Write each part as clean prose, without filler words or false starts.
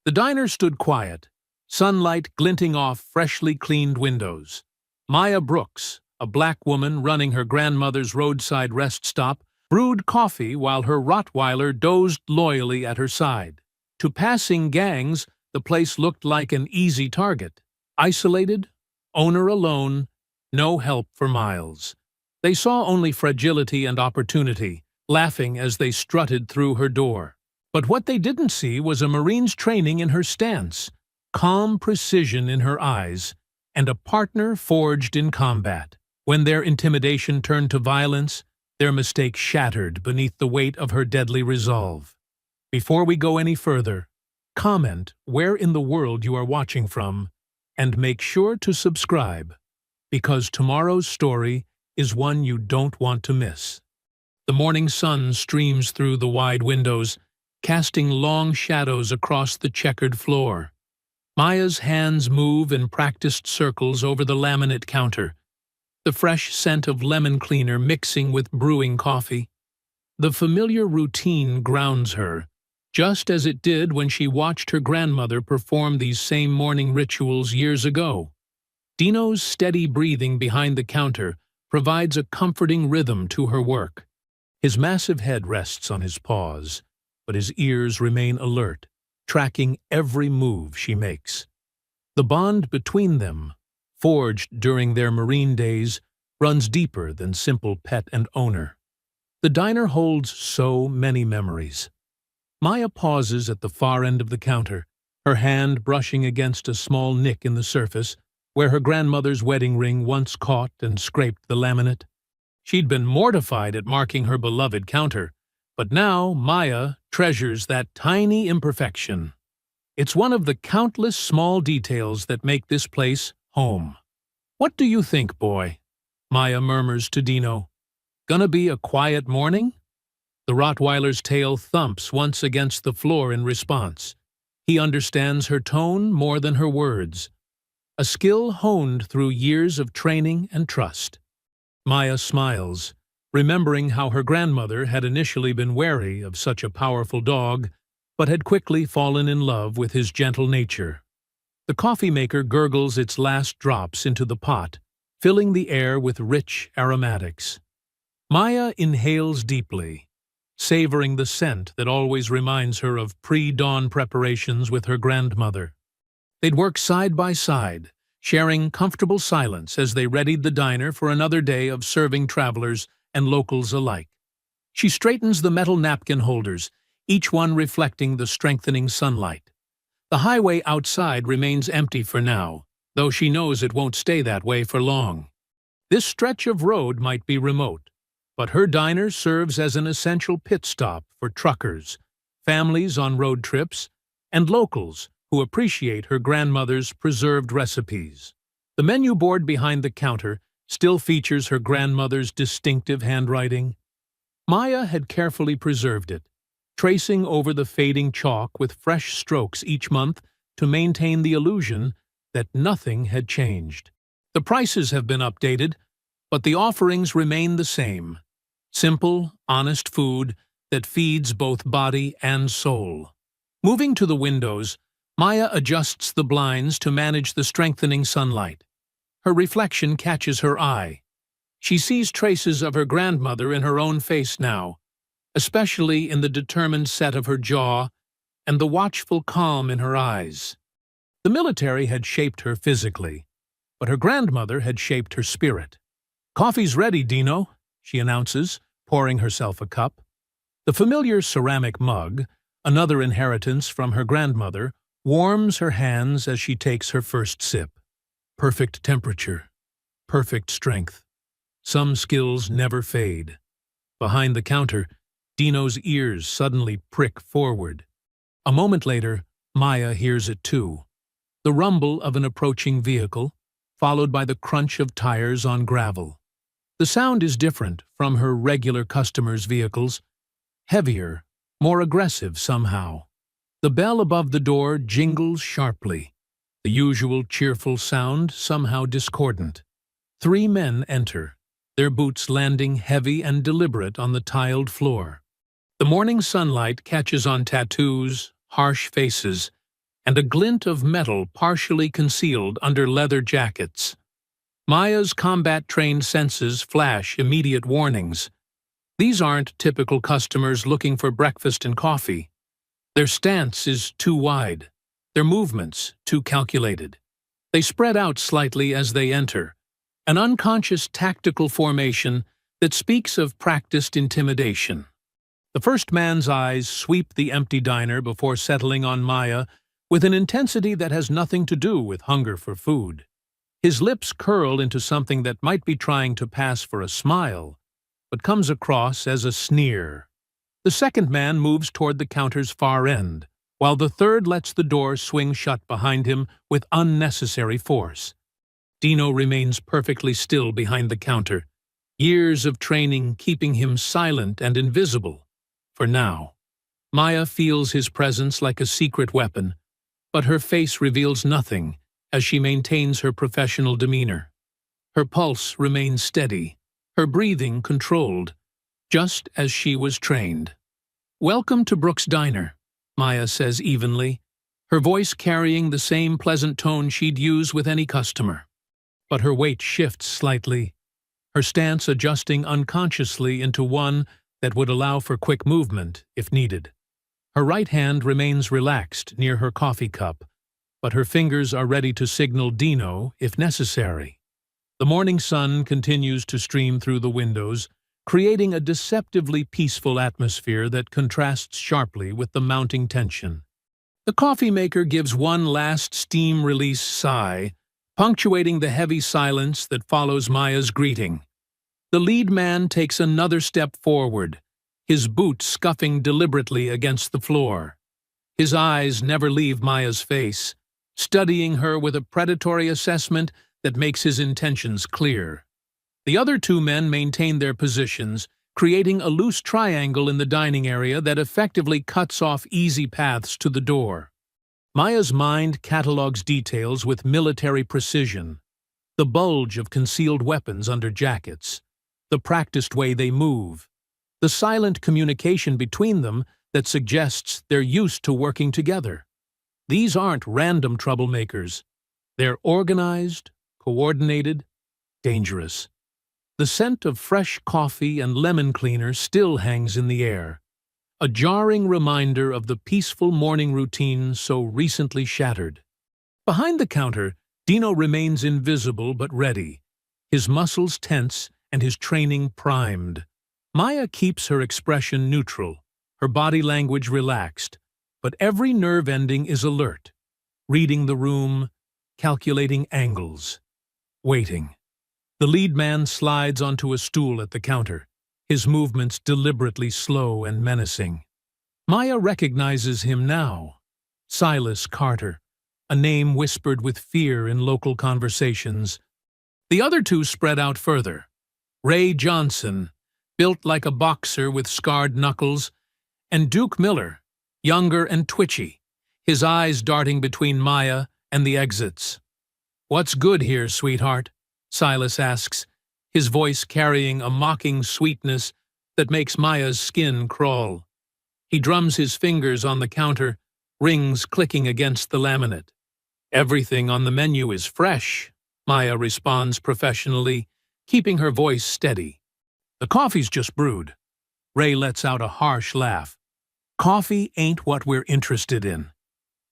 The diner stood quiet, sunlight glinting off freshly cleaned windows. Maya Brooks, a black woman running her grandmother's roadside rest stop, brewed coffee while her Rottweiler dozed loyally at her side. To passing gangs, the place looked like an easy target. Isolated, owner alone, no help for miles. They saw only fragility and opportunity, laughing as they strutted through her door. But what they didn't see was a Marine's training in her stance, calm precision in her eyes, and a partner forged in combat. When their intimidation turned to violence, their mistake shattered beneath the weight of her deadly resolve. Before we go any further, comment where in the world you are watching from, and make sure to subscribe, because tomorrow's story is one you don't want to miss. The morning sun streams through the wide windows, casting long shadows across the checkered floor. Maya's hands move in practiced circles over the laminate counter, the fresh scent of lemon cleaner mixing with brewing coffee. The familiar routine grounds her, just as it did when she watched her grandmother perform these same morning rituals years ago. Dino's steady breathing behind the counter provides a comforting rhythm to her work. His massive head rests on his paws, but his ears remain alert, tracking every move she makes. The bond between them, forged during their Marine days, runs deeper than simple pet and owner. The diner holds so many memories. Maya pauses at the far end of the counter, her hand brushing against a small nick in the surface where her grandmother's wedding ring once caught and scraped the laminate. She'd been mortified at marking her beloved counter, but now Maya treasures that tiny imperfection. It's one of the countless small details that make this place home. "What do you think, boy?" Maya murmurs to Dino. "Gonna be a quiet morning?" The Rottweiler's tail thumps once against the floor in response. He understands her tone more than her words, a skill honed through years of training and trust. Maya smiles, remembering how her grandmother had initially been wary of such a powerful dog, but had quickly fallen in love with his gentle nature. The coffee maker gurgles its last drops into the pot, filling the air with rich aromatics. Maya inhales deeply, savoring the scent that always reminds her of pre-dawn preparations with her grandmother. They'd work side by side, sharing comfortable silence as they readied the diner for another day of serving travelers and locals alike. She straightens the metal napkin holders, each one reflecting the strengthening sunlight. The highway outside remains empty for now, though she knows it won't stay that way for long. This stretch of road might be remote, but her diner serves as an essential pit stop for truckers, families on road trips, and locals who appreciate her grandmother's preserved recipes. The menu board behind the counter still features her grandmother's distinctive handwriting. Maya had carefully preserved it, tracing over the fading chalk with fresh strokes each month to maintain the illusion that nothing had changed. The prices have been updated, but the offerings remain the same. Simple, honest food that feeds both body and soul. Moving to the windows, Maya adjusts the blinds to manage the strengthening sunlight. Her reflection catches her eye. She sees traces of her grandmother in her own face now, especially in the determined set of her jaw and the watchful calm in her eyes. The military had shaped her physically, but her grandmother had shaped her spirit. "Coffee's ready, Dino," she announces, pouring herself a cup. The familiar ceramic mug, another inheritance from her grandmother, warms her hands as she takes her first sip. Perfect temperature, perfect strength. Some skills never fade. Behind the counter, Dino's ears suddenly prick forward. A moment later, Maya hears it too. The rumble of an approaching vehicle, followed by the crunch of tires on gravel. The sound is different from her regular customers' vehicles, heavier, more aggressive somehow. The bell above the door jingles sharply, the usual cheerful sound somehow discordant. 3 men enter, their boots landing heavy and deliberate on the tiled floor. The morning sunlight catches on tattoos, harsh faces, and a glint of metal partially concealed under leather jackets. Maya's combat-trained senses flash immediate warnings. These aren't typical customers looking for breakfast and coffee. Their stance is too wide, their movements too calculated. They spread out slightly as they enter, an unconscious tactical formation that speaks of practiced intimidation. The first man's eyes sweep the empty diner before settling on Maya with an intensity that has nothing to do with hunger for food. His lips curl into something that might be trying to pass for a smile, but comes across as a sneer. The second man moves toward the counter's far end, while the third lets the door swing shut behind him with unnecessary force. Dino remains perfectly still behind the counter, years of training keeping him silent and invisible. For now, Maya feels his presence like a secret weapon, but her face reveals nothing as she maintains her professional demeanor. Her pulse remains steady, her breathing controlled, just as she was trained. "Welcome to Brooks' Diner," Maya says evenly, her voice carrying the same pleasant tone she'd use with any customer. But her weight shifts slightly, her stance adjusting unconsciously into one that would allow for quick movement if needed. Her right hand remains relaxed near her coffee cup, but her fingers are ready to signal Dino if necessary. The morning sun continues to stream through the windows, creating a deceptively peaceful atmosphere that contrasts sharply with the mounting tension. The coffee maker gives one last steam-release sigh, punctuating the heavy silence that follows Maya's greeting. The lead man takes another step forward, his boot scuffing deliberately against the floor. His eyes never leave Maya's face, studying her with a predatory assessment that makes his intentions clear. The other two men maintain their positions, creating a loose triangle in the dining area that effectively cuts off easy paths to the door. Maya's mind catalogues details with military precision: the bulge of concealed weapons under jackets, the practiced way they move, the silent communication between them that suggests they're used to working together. These aren't random troublemakers. They're organized, coordinated, dangerous. The scent of fresh coffee and lemon cleaner still hangs in the air, a jarring reminder of the peaceful morning routine so recently shattered. Behind the counter, Dino remains invisible but ready, his muscles tense and his training primed. Maya keeps her expression neutral, her body language relaxed, but every nerve ending is alert, reading the room, calculating angles, waiting. The lead man slides onto a stool at the counter, his movements deliberately slow and menacing. Maya recognizes him now. Silas Carter, a name whispered with fear in local conversations. The other two spread out further. Ray Johnson, built like a boxer with scarred knuckles, and Duke Miller, younger and twitchy, his eyes darting between Maya and the exits. "What's good here, sweetheart?" Silas asks, his voice carrying a mocking sweetness that makes Maya's skin crawl. He drums his fingers on the counter, rings clicking against the laminate. "Everything on the menu is fresh," Maya responds professionally, keeping her voice steady. "The coffee's just brewed." Ray lets out a harsh laugh. "Coffee ain't what we're interested in."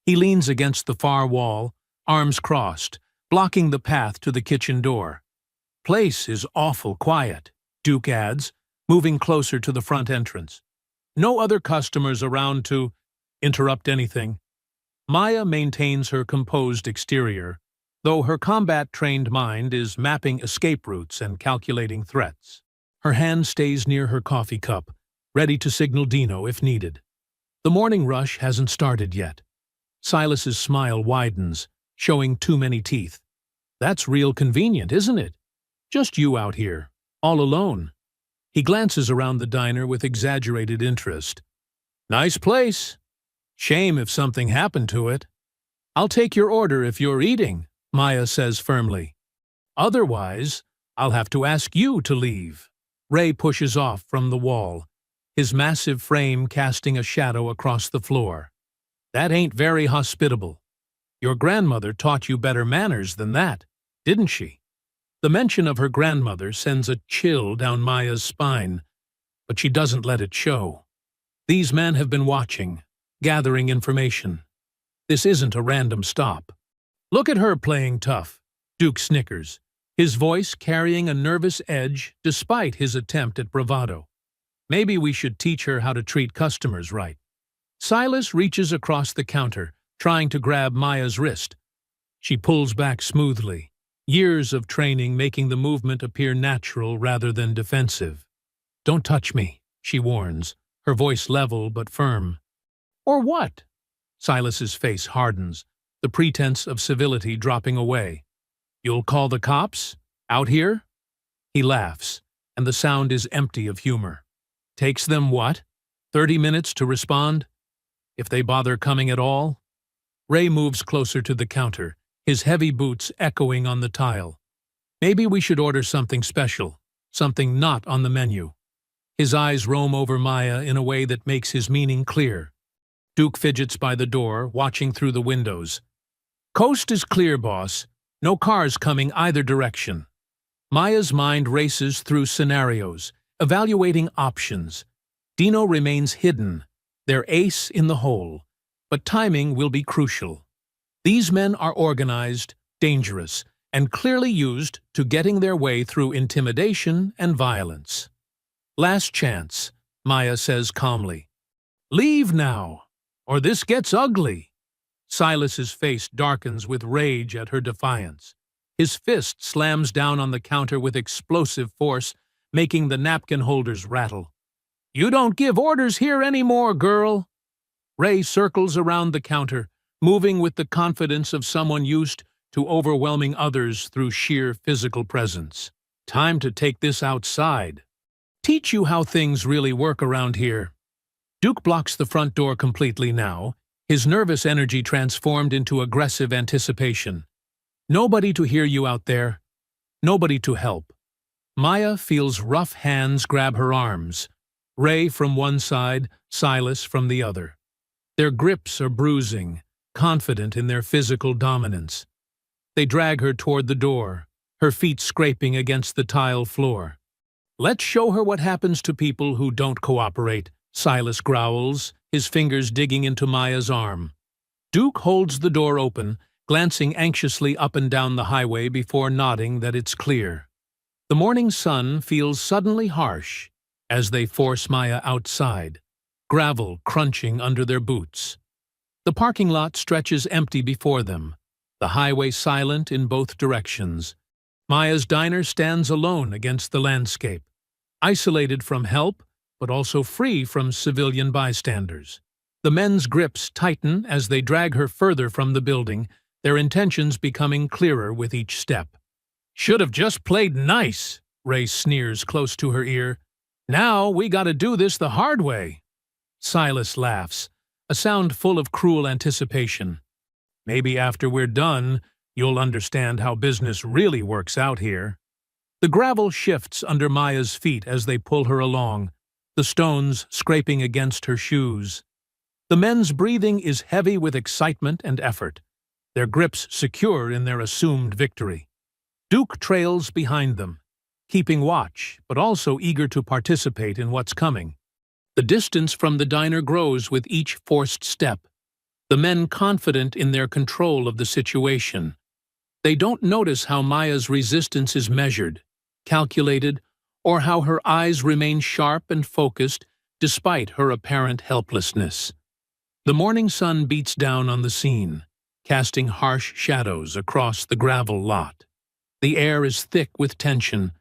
He leans against the far wall, arms crossed, blocking the path to the kitchen door. "Place is awful quiet," Duke adds, moving closer to the front entrance. "No other customers around to interrupt anything." Maya maintains her composed exterior, though her combat-trained mind is mapping escape routes and calculating threats. Her hand stays near her coffee cup, ready to signal Dino if needed. The morning rush hasn't started yet. Silas's smile widens, showing too many teeth. "That's real convenient, isn't it? Just you out here, all alone." He glances around the diner with exaggerated interest. "Nice place. Shame if something happened to it." "I'll take your order if you're eating," Maya says firmly. "Otherwise, I'll have to ask you to leave." Ray pushes off from the wall, his massive frame casting a shadow across the floor. That ain't very hospitable. Your grandmother taught you better manners than that, didn't she? The mention of her grandmother sends a chill down Maya's spine, but she doesn't let it show. These men have been watching, gathering information. This isn't a random stop. Look at her playing tough, Duke snickers, his voice carrying a nervous edge despite his attempt at bravado. Maybe we should teach her how to treat customers right. Silas reaches across the counter, trying to grab Maya's wrist. She pulls back smoothly, years of training making the movement appear natural rather than defensive. "Don't touch me," she warns, her voice level but firm. "Or what?" Silas's face hardens, the pretense of civility dropping away. "You'll call the cops? Out here?" He laughs, and the sound is empty of humor. "Takes them what? 30 minutes to respond? If they bother coming at all?" Ray moves closer to the counter, his heavy boots echoing on the tile. "Maybe we should order something special, something not on the menu." His eyes roam over Maya in a way that makes his meaning clear. Duke fidgets by the door, watching through the windows. "Coast is clear, boss. No cars coming either direction." Maya's mind races through scenarios, evaluating options. Dino remains hidden, their ace in the hole, but timing will be crucial. These men are organized, dangerous, and clearly used to getting their way through intimidation and violence. "Last chance," Maya says calmly. "Leave now, or this gets ugly." Silas's face darkens with rage at her defiance. His fist slams down on the counter with explosive force, making the napkin holders rattle. "You don't give orders here anymore, girl." Ray circles around the counter, moving with the confidence of someone used to overwhelming others through sheer physical presence. "Time to take this outside. Teach you how things really work around here." Duke blocks the front door completely now, his nervous energy transformed into aggressive anticipation. "Nobody to hear you out there. Nobody to help." Maya feels rough hands grab her arms, Ray from one side, Silas from the other. Their grips are bruising, confident in their physical dominance. They drag her toward the door, her feet scraping against the tile floor. "Let's show her what happens to people who don't cooperate," Silas growls, his fingers digging into Maya's arm. Duke holds the door open, glancing anxiously up and down the highway before nodding that it's clear. The morning sun feels suddenly harsh as they force Maya outside, gravel crunching under their boots. The parking lot stretches empty before them, the highway silent in both directions. Maya's diner stands alone against the landscape, isolated from help, but also free from civilian bystanders. The men's grips tighten as they drag her further from the building, their intentions becoming clearer with each step. "Should have just played nice," Ray sneers close to her ear. "Now we gotta do this the hard way." Silas laughs, a sound full of cruel anticipation. "Maybe after we're done, you'll understand how business really works out here." The gravel shifts under Maya's feet as they pull her along, the stones scraping against her shoes. The men's breathing is heavy with excitement and effort, their grips secure in their assumed victory. Duke trails behind them, keeping watch, but also eager to participate in what's coming. The distance from the diner grows with each forced step, the men confident in their control of the situation. They don't notice how Maya's resistance is measured, calculated, or how her eyes remain sharp and focused despite her apparent helplessness. The morning sun beats down on the scene, casting harsh shadows across the gravel lot. The air is thick with tension,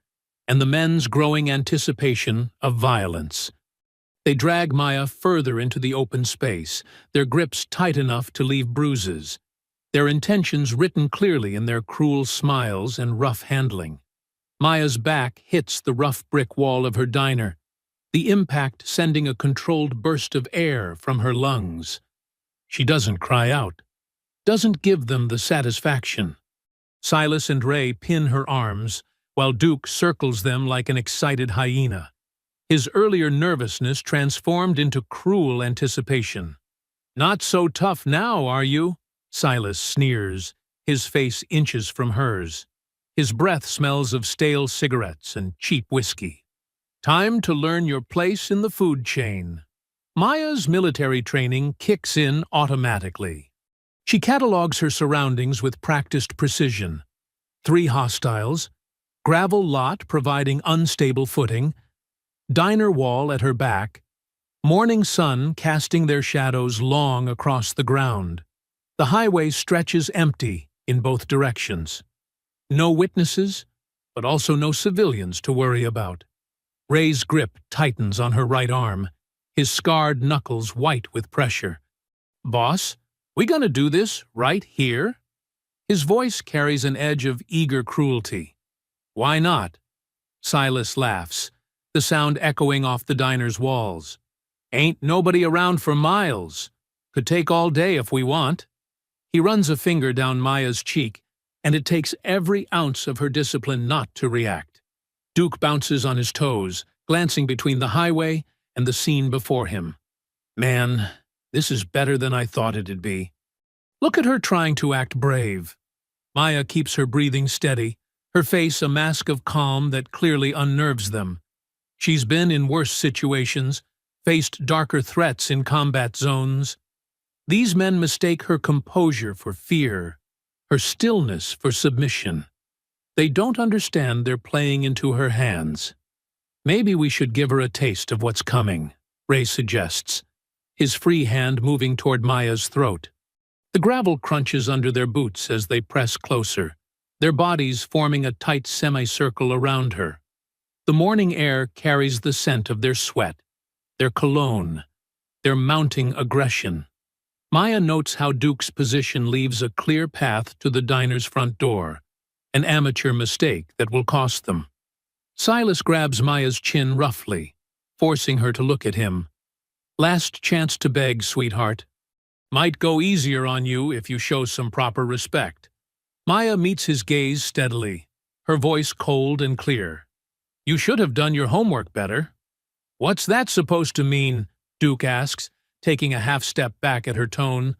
and the men's growing anticipation of violence. They drag Maya further into the open space, their grips tight enough to leave bruises, their intentions written clearly in their cruel smiles and rough handling. Maya's back hits the rough brick wall of her diner, the impact sending a controlled burst of air from her lungs. She doesn't cry out, doesn't give them the satisfaction. Silas and Ray pin her arms, while Duke circles them like an excited hyena, his earlier nervousness transformed into cruel anticipation. Not so tough now, are you? Silas sneers, his face inches from hers. His breath smells of stale cigarettes and cheap whiskey. Time to learn your place in the food chain. Maya's military training kicks in automatically. She catalogues her surroundings with practiced precision. 3 hostiles, gravel lot providing unstable footing, diner wall at her back, morning sun casting their shadows long across the ground. The highway stretches empty in both directions. No witnesses, but also no civilians to worry about. Ray's grip tightens on her right arm, his scarred knuckles white with pressure. "Boss, we gonna do this right here?" His voice carries an edge of eager cruelty. "Why not?" Silas laughs, the sound echoing off the diner's walls. "Ain't nobody around for miles. Could take all day if we want." He runs a finger down Maya's cheek, and it takes every ounce of her discipline not to react. Duke bounces on his toes, glancing between the highway and the scene before him. "Man, this is better than I thought it'd be." Look at her trying to act brave. Maya keeps her breathing steady, her face a mask of calm that clearly unnerves them. She's been in worse situations, faced darker threats in combat zones. These men mistake her composure for fear, her stillness for submission. They don't understand they're playing into her hands. "Maybe we should give her a taste of what's coming," Ray suggests, his free hand moving toward Maya's throat. The gravel crunches under their boots as they press closer, their bodies forming a tight semicircle around her. The morning air carries the scent of their sweat, their cologne, their mounting aggression. Maya notes how Duke's position leaves a clear path to the diner's front door, an amateur mistake that will cost them. Silas grabs Maya's chin roughly, forcing her to look at him. "Last chance to beg, sweetheart. Might go easier on you if you show some proper respect." Maya meets his gaze steadily, her voice cold and clear. "You should have done your homework better." "What's that supposed to mean?" Duke asks, taking a half step back at her tone.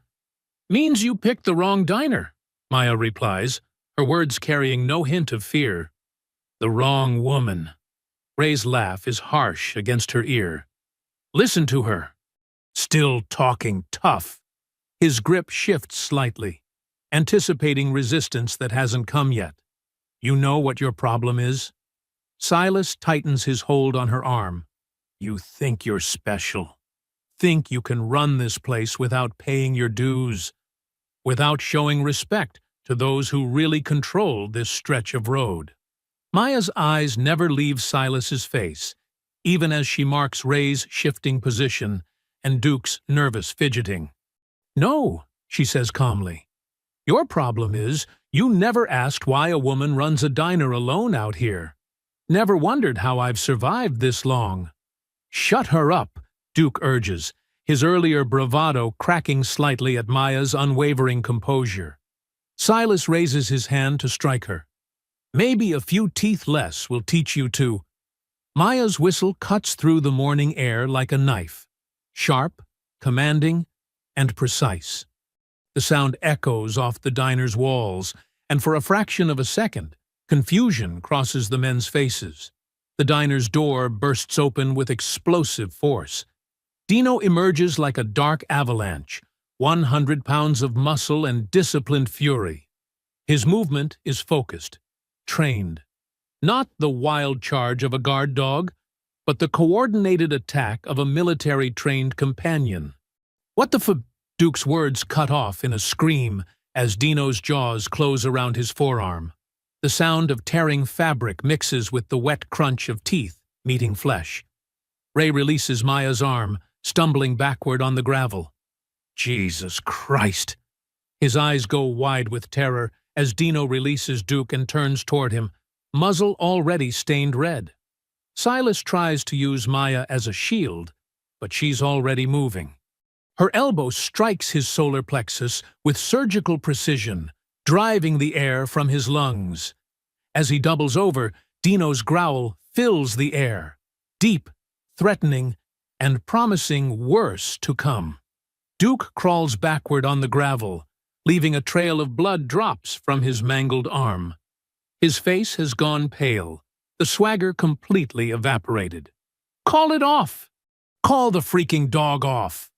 "Means you picked the wrong diner," Maya replies, her words carrying no hint of fear. "The wrong woman." Ray's laugh is harsh against her ear. "Listen to her. Still talking tough." His grip shifts slightly, anticipating resistance that hasn't come yet. "You know what your problem is?" Silas tightens his hold on her arm. "You think you're special. Think you can run this place without paying your dues, without showing respect to those who really control this stretch of road." Maya's eyes never leave Silas's face, even as she marks Ray's shifting position and Duke's nervous fidgeting. "No," she says calmly. "Your problem is you never asked why a woman runs a diner alone out here. Never wondered how I've survived this long." "Shut her up," Duke urges, his earlier bravado cracking slightly at Maya's unwavering composure. Silas raises his hand to strike her. "Maybe a few teeth less will teach you to—" Maya's whistle cuts through the morning air like a knife, sharp, commanding, and precise. The sound echoes off the diner's walls, and for a fraction of a second, confusion crosses the men's faces. The diner's door bursts open with explosive force. Dino emerges like a dark avalanche, 100 pounds of muscle and disciplined fury. His movement is focused, trained. Not the wild charge of a guard dog, but the coordinated attack of a military-trained companion. "What the f—" Duke's words cut off in a scream as Dino's jaws close around his forearm. The sound of tearing fabric mixes with the wet crunch of teeth meeting flesh. Ray releases Maya's arm, stumbling backward on the gravel. "Jesus Christ!" His eyes go wide with terror as Dino releases Duke and turns toward him, muzzle already stained red. Silas tries to use Maya as a shield, but she's already moving. Her elbow strikes his solar plexus with surgical precision, driving the air from his lungs. As he doubles over, Dino's growl fills the air, deep, threatening, and promising worse to come. Duke crawls backward on the gravel, leaving a trail of blood drops from his mangled arm. His face has gone pale, the swagger completely evaporated. Call it off! Call the freaking dog off!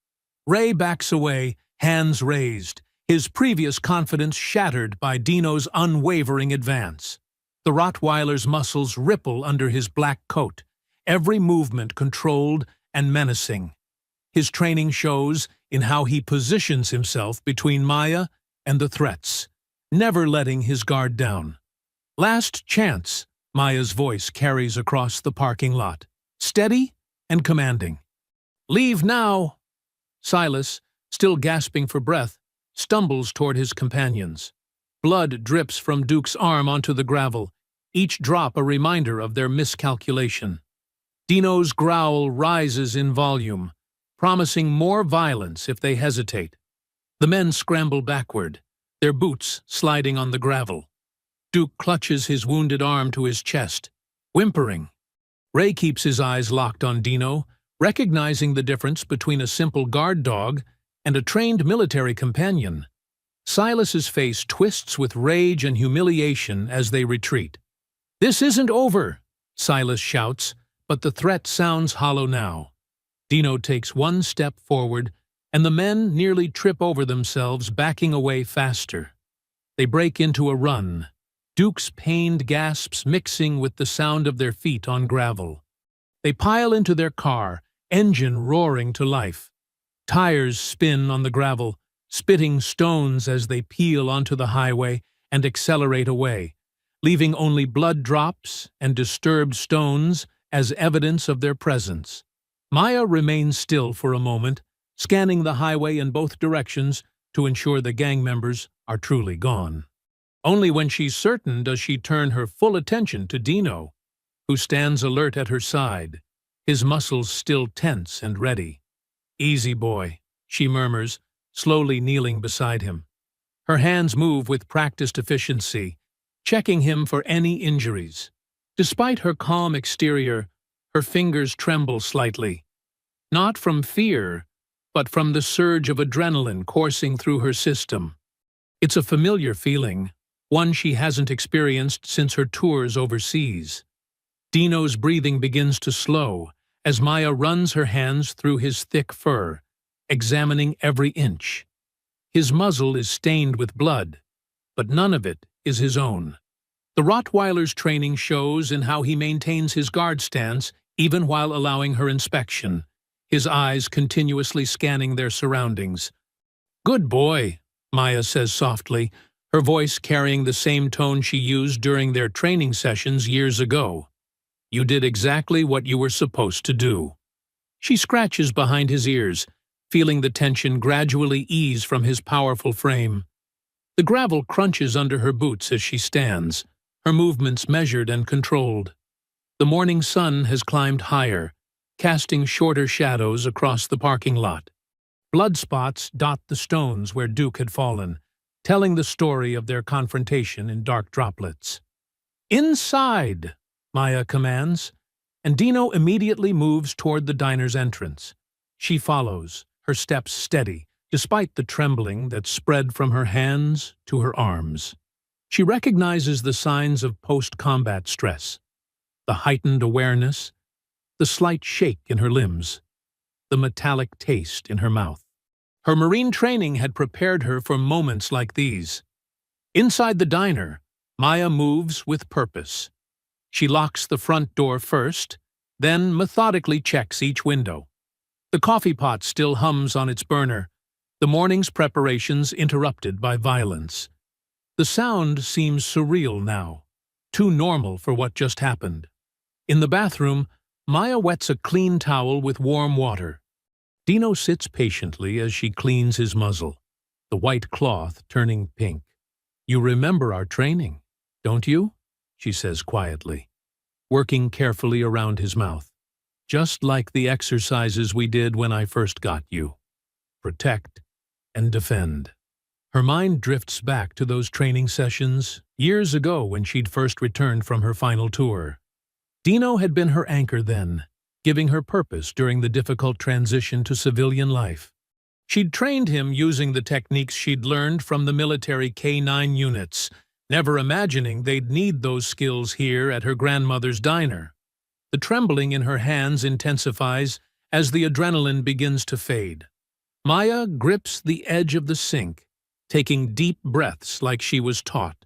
Ray backs away, hands raised, his previous confidence shattered by Dino's unwavering advance. The Rottweiler's muscles ripple under his black coat, every movement controlled and menacing. His training shows in how he positions himself between Maya and the threats, never letting his guard down. Last chance, Maya's voice carries across the parking lot, steady and commanding. Leave now! Silas, still gasping for breath, stumbles toward his companions. Blood drips from Duke's arm onto the gravel, each drop a reminder of their miscalculation. Dino's growl rises in volume, promising more violence if they hesitate. The men scramble backward, their boots sliding on the gravel. Duke clutches his wounded arm to his chest, whimpering. Ray keeps his eyes locked on Dino, recognizing the difference between a simple guard dog and a trained military companion. Silas's face twists with rage and humiliation as they retreat. "This isn't over," Silas shouts, but the threat sounds hollow now. Dino takes one step forward, and the men nearly trip over themselves, backing away faster. They break into a run, Duke's pained gasps mixing with the sound of their feet on gravel. They pile into their car, engine roaring to life. Tires spin on the gravel, spitting stones as they peel onto the highway and accelerate away, leaving only blood drops and disturbed stones as evidence of their presence. Maya remains still for a moment, scanning the highway in both directions to ensure the gang members are truly gone. Only when she's certain does she turn her full attention to Dino, who stands alert at her side, his muscles still tense and ready. "Easy, boy," she murmurs, slowly kneeling beside him. Her hands move with practiced efficiency, checking him for any injuries. Despite her calm exterior, her fingers tremble slightly, not from fear, but from the surge of adrenaline coursing through her system. It's a familiar feeling, one she hasn't experienced since her tours overseas. Dino's breathing begins to slow as Maya runs her hands through his thick fur, examining every inch. His muzzle is stained with blood, but none of it is his own. The Rottweiler's training shows in how he maintains his guard stance even while allowing her inspection, his eyes continuously scanning their surroundings. "Good boy," Maya says softly, her voice carrying the same tone she used during their training sessions years ago. "You did exactly what you were supposed to do." She scratches behind his ears, feeling the tension gradually ease from his powerful frame. The gravel crunches under her boots as she stands, her movements measured and controlled. The morning sun has climbed higher, casting shorter shadows across the parking lot. Blood spots dot the stones where Duke had fallen, telling the story of their confrontation in dark droplets. "Inside!" Maya commands, and Dino immediately moves toward the diner's entrance. She follows, her steps steady, despite the trembling that spread from her hands to her arms. She recognizes the signs of post-combat stress, the heightened awareness, the slight shake in her limbs, the metallic taste in her mouth. Her Marine training had prepared her for moments like these. Inside the diner, Maya moves with purpose. She locks the front door first, then methodically checks each window. The coffee pot still hums on its burner, the morning's preparations interrupted by violence. The sound seems surreal now, too normal for what just happened. In the bathroom, Maya wets a clean towel with warm water. Dino sits patiently as she cleans his muzzle, the white cloth turning pink. "You remember our training, don't you?" she says quietly, working carefully around his mouth. "Just like the exercises we did when I first got you. Protect and defend." Her mind drifts back to those training sessions years ago when she'd first returned from her final tour. Dino had been her anchor then, giving her purpose during the difficult transition to civilian life. She'd trained him using the techniques she'd learned from the military K-9 units, never imagining they'd need those skills here at her grandmother's diner. The trembling in her hands intensifies as the adrenaline begins to fade. Maya grips the edge of the sink, taking deep breaths like she was taught.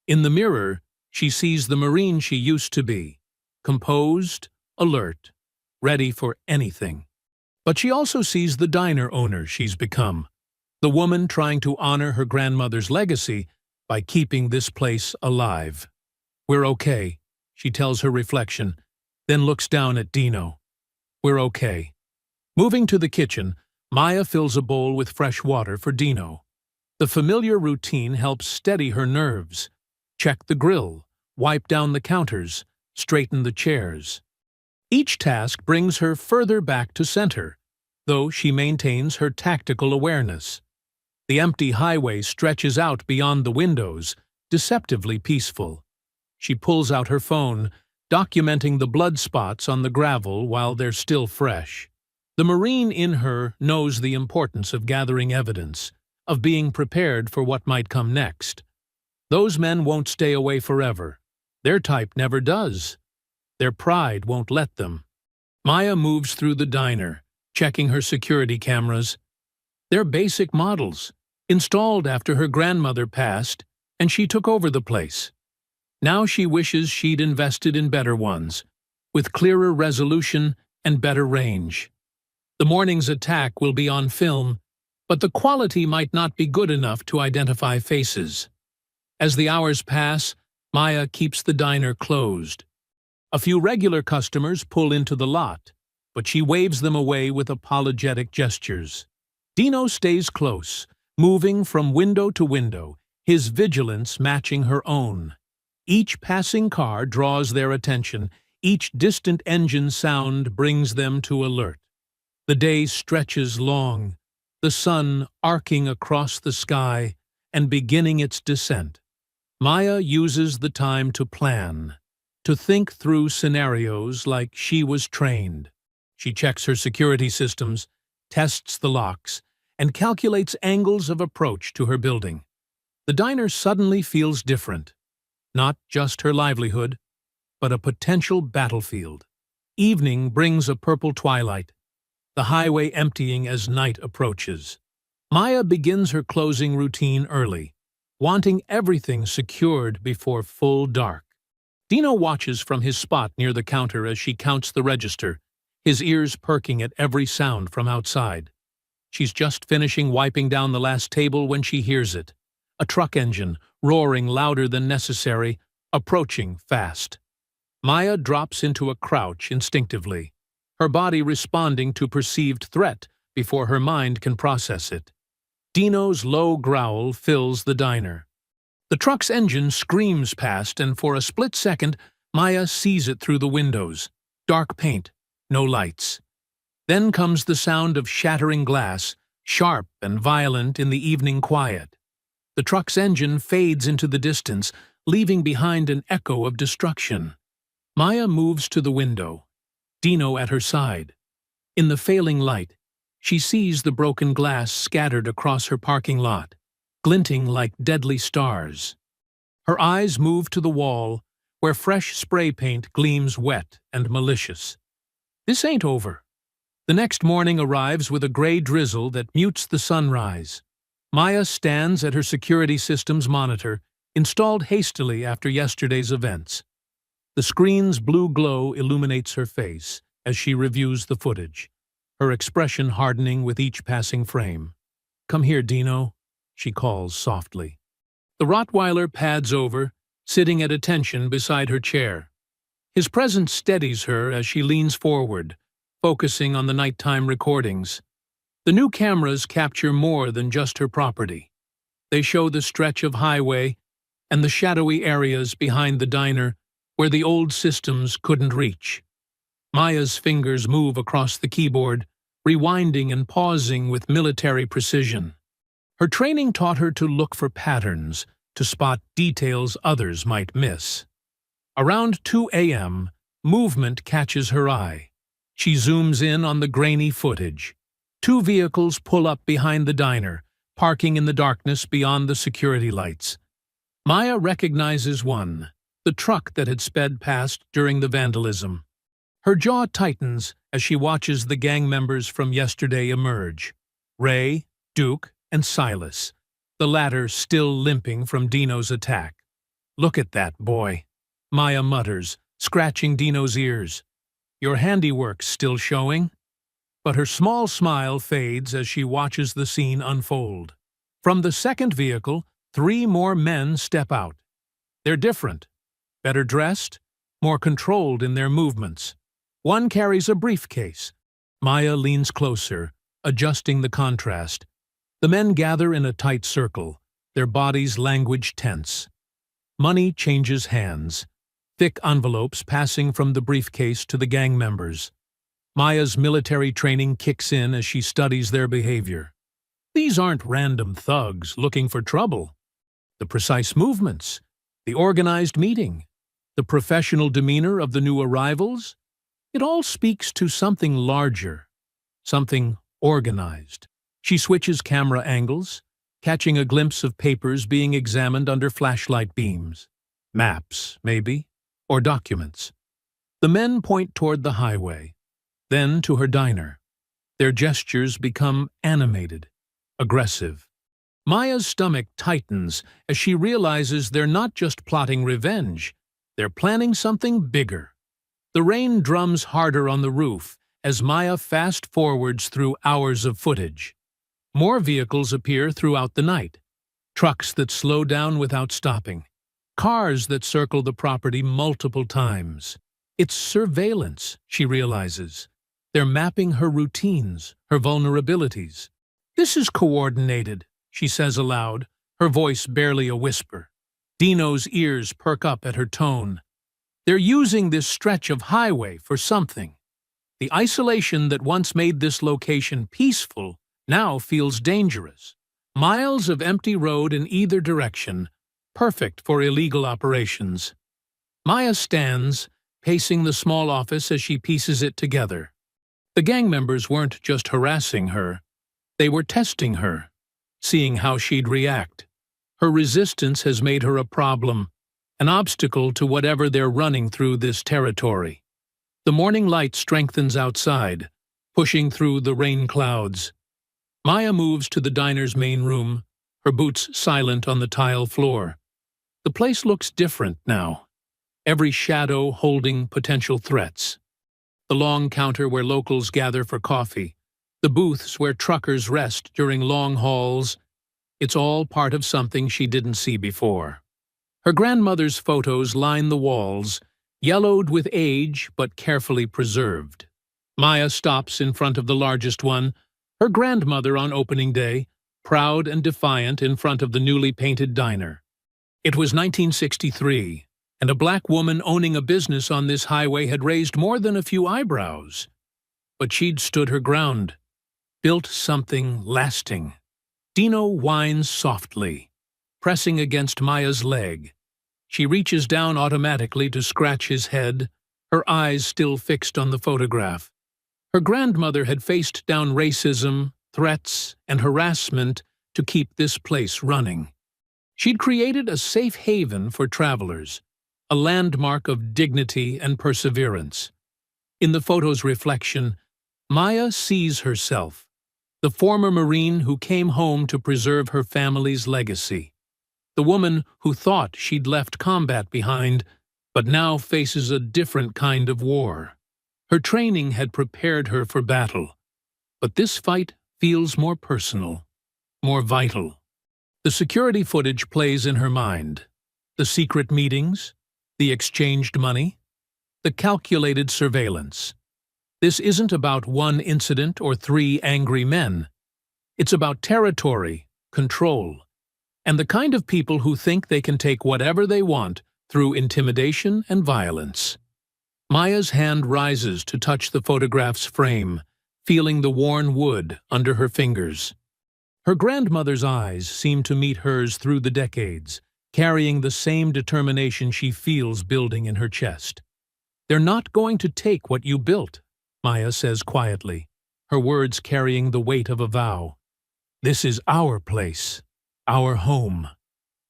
In the mirror, she sees the Marine she used to be, composed, alert, ready for anything. But she also sees the diner owner she's become, the woman trying to honor her grandmother's legacy by keeping this place alive. "We're okay," she tells her reflection, then looks down at Dino. "We're okay." Moving to the kitchen, Maya fills a bowl with fresh water for Dino. The familiar routine helps steady her nerves. Check the grill, wipe down the counters, straighten the chairs. Each task brings her further back to center, though she maintains her tactical awareness. The empty highway stretches out beyond the windows, deceptively peaceful. She pulls out her phone, documenting the blood spots on the gravel while they're still fresh. The Marine in her knows the importance of gathering evidence, of being prepared for what might come next. Those men won't stay away forever. Their type never does. Their pride won't let them. Maya moves through the diner, checking her security cameras. They're basic models, installed after her grandmother passed, and she took over the place. Now she wishes she'd invested in better ones, with clearer resolution and better range. The morning's attack will be on film, but the quality might not be good enough to identify faces. As the hours pass, Maya keeps the diner closed. A few regular customers pull into the lot, but she waves them away with apologetic gestures. Dino stays close, moving from window to window, his vigilance matching her own. Each passing car draws their attention, each distant engine sound brings them to alert. The day stretches long, the sun arcing across the sky and beginning its descent. Maya uses the time to plan, to think through scenarios like she was trained. She checks her security systems, tests the locks, and calculates angles of approach to her building. The diner suddenly feels different. Not just her livelihood, but a potential battlefield. Evening brings a purple twilight, the highway emptying as night approaches. Maya begins her closing routine early, wanting everything secured before full dark. Dino watches from his spot near the counter as she counts the register, his ears perking at every sound from outside. She's just finishing wiping down the last table when she hears it. A truck engine, roaring louder than necessary, approaching fast. Maya drops into a crouch instinctively, her body responding to perceived threat before her mind can process it. Dino's low growl fills the diner. The truck's engine screams past, and for a split second, Maya sees it through the windows. Dark paint, no lights. Then comes the sound of shattering glass, sharp and violent in the evening quiet. The truck's engine fades into the distance, leaving behind an echo of destruction. Maya moves to the window, Dino at her side. In the failing light, she sees the broken glass scattered across her parking lot, glinting like deadly stars. Her eyes move to the wall, where fresh spray paint gleams wet and malicious. This ain't over. The next morning arrives with a gray drizzle that mutes the sunrise. Maya stands at her security system's monitor, installed hastily after yesterday's events. The screen's blue glow illuminates her face as she reviews the footage, her expression hardening with each passing frame. "Come here, Dino," she calls softly. The Rottweiler pads over, sitting at attention beside her chair. His presence steadies her as she leans forward, focusing on the nighttime recordings. The new cameras capture more than just her property. They show the stretch of highway and the shadowy areas behind the diner where the old systems couldn't reach. Maya's fingers move across the keyboard, rewinding and pausing with military precision. Her training taught her to look for patterns, to spot details others might miss. Around 2 a.m., movement catches her eye. She zooms in on the grainy footage. Two vehicles pull up behind the diner, parking in the darkness beyond the security lights. Maya recognizes one, the truck that had sped past during the vandalism. Her jaw tightens as she watches the gang members from yesterday emerge. Ray, Duke, and Silas, the latter still limping from Dino's attack. "Look at that boy," Maya mutters, scratching Dino's ears. "Your handiwork's still showing?" But her small smile fades as she watches the scene unfold. From the second vehicle, 3 more men step out. They're different, better dressed, more controlled in their movements. One carries a briefcase. Maya leans closer, adjusting the contrast. The men gather in a tight circle, their bodies language tense. Money changes hands, thick envelopes passing from the briefcase to the gang members. Maya's military training kicks in as she studies their behavior. These aren't random thugs looking for trouble. The precise movements, the organized meeting, the professional demeanor of the new arrivals, it all speaks to something larger, something organized. She switches camera angles, catching a glimpse of papers being examined under flashlight beams. Maps, maybe, or documents. The men point toward the highway, then to her diner. Their gestures become animated, aggressive. Maya's stomach tightens as she realizes they're not just plotting revenge, they're planning something bigger. The rain drums harder on the roof as Maya fast-forwards through hours of footage. More vehicles appear throughout the night. Trucks that slow down without stopping. Cars that circle the property multiple times. It's surveillance, she realizes. They're mapping her routines, her vulnerabilities. "This is coordinated," she says aloud, her voice barely a whisper. Dino's ears perk up at her tone. They're using this stretch of highway for something. The isolation that once made this location peaceful now feels dangerous. Miles of empty road in either direction, perfect for illegal operations. Maya stands, pacing the small office as she pieces it together. The gang members weren't just harassing her, they were testing her, seeing how she'd react. Her resistance has made her a problem, an obstacle to whatever they're running through this territory. The morning light strengthens outside, pushing through the rain clouds. Maya moves to the diner's main room, her boots silent on the tile floor. The place looks different now, every shadow holding potential threats. The long counter where locals gather for coffee, the booths where truckers rest during long hauls, it's all part of something she didn't see before. Her grandmother's photos line the walls, yellowed with age but carefully preserved. Maya stops in front of the largest one, her grandmother on opening day, proud and defiant in front of the newly painted diner. It was 1963, and a black woman owning a business on this highway had raised more than a few eyebrows. But she'd stood her ground, built something lasting. Dino whines softly, pressing against Maya's leg. She reaches down automatically to scratch his head, her eyes still fixed on the photograph. Her grandmother had faced down racism, threats, and harassment to keep this place running. She'd created a safe haven for travelers, a landmark of dignity and perseverance. In the photo's reflection, Maya sees herself, the former Marine who came home to preserve her family's legacy. The woman who thought she'd left combat behind, but now faces a different kind of war. Her training had prepared her for battle, but this fight feels more personal, more vital. The security footage plays in her mind. The secret meetings, the exchanged money, the calculated surveillance. This isn't about one incident or 3 angry men. It's about territory, control, and the kind of people who think they can take whatever they want through intimidation and violence. Maya's hand rises to touch the photograph's frame, feeling the worn wood under her fingers. Her grandmother's eyes seem to meet hers through the decades, carrying the same determination she feels building in her chest. "They're not going to take what you built," Maya says quietly, her words carrying the weight of a vow. This is our place, our home.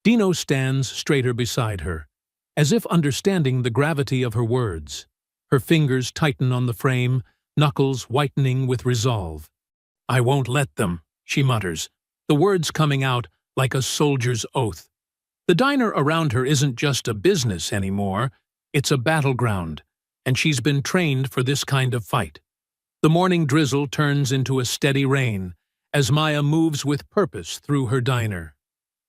Dino stands straighter beside her, as if understanding the gravity of her words. Her fingers tighten on the frame, knuckles whitening with resolve. "I won't let them," she mutters, the words coming out like a soldier's oath. The diner around her isn't just a business anymore, it's a battleground, and she's been trained for this kind of fight. The morning drizzle turns into a steady rain as Maya moves with purpose through her diner.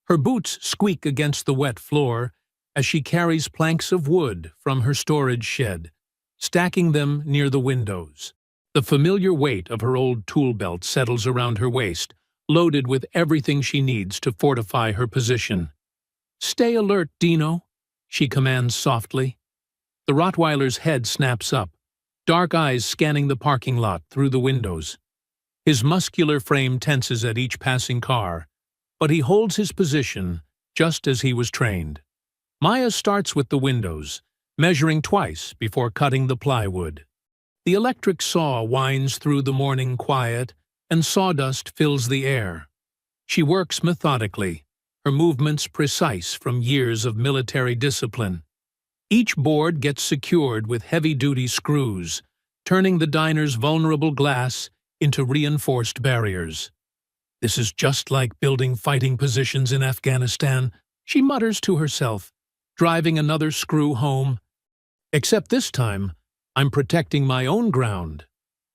Her boots squeak against the wet floor as she carries planks of wood from her storage shed, stacking them near the windows. The familiar weight of her old tool belt settles around her waist, loaded with everything she needs to fortify her position. "Stay alert, Dino," she commands softly. The Rottweiler's head snaps up, dark eyes scanning the parking lot through the windows. His muscular frame tenses at each passing car, but he holds his position just as he was trained. Maya starts with the windows, measuring twice before cutting the plywood. The electric saw winds through the morning quiet, and sawdust fills the air. She works methodically, her movements precise from years of military discipline. Each board gets secured with heavy-duty screws, turning the diner's vulnerable glass into reinforced barriers. "This is just like building fighting positions in Afghanistan," she mutters to herself, driving another screw home. "Except this time, I'm protecting my own ground."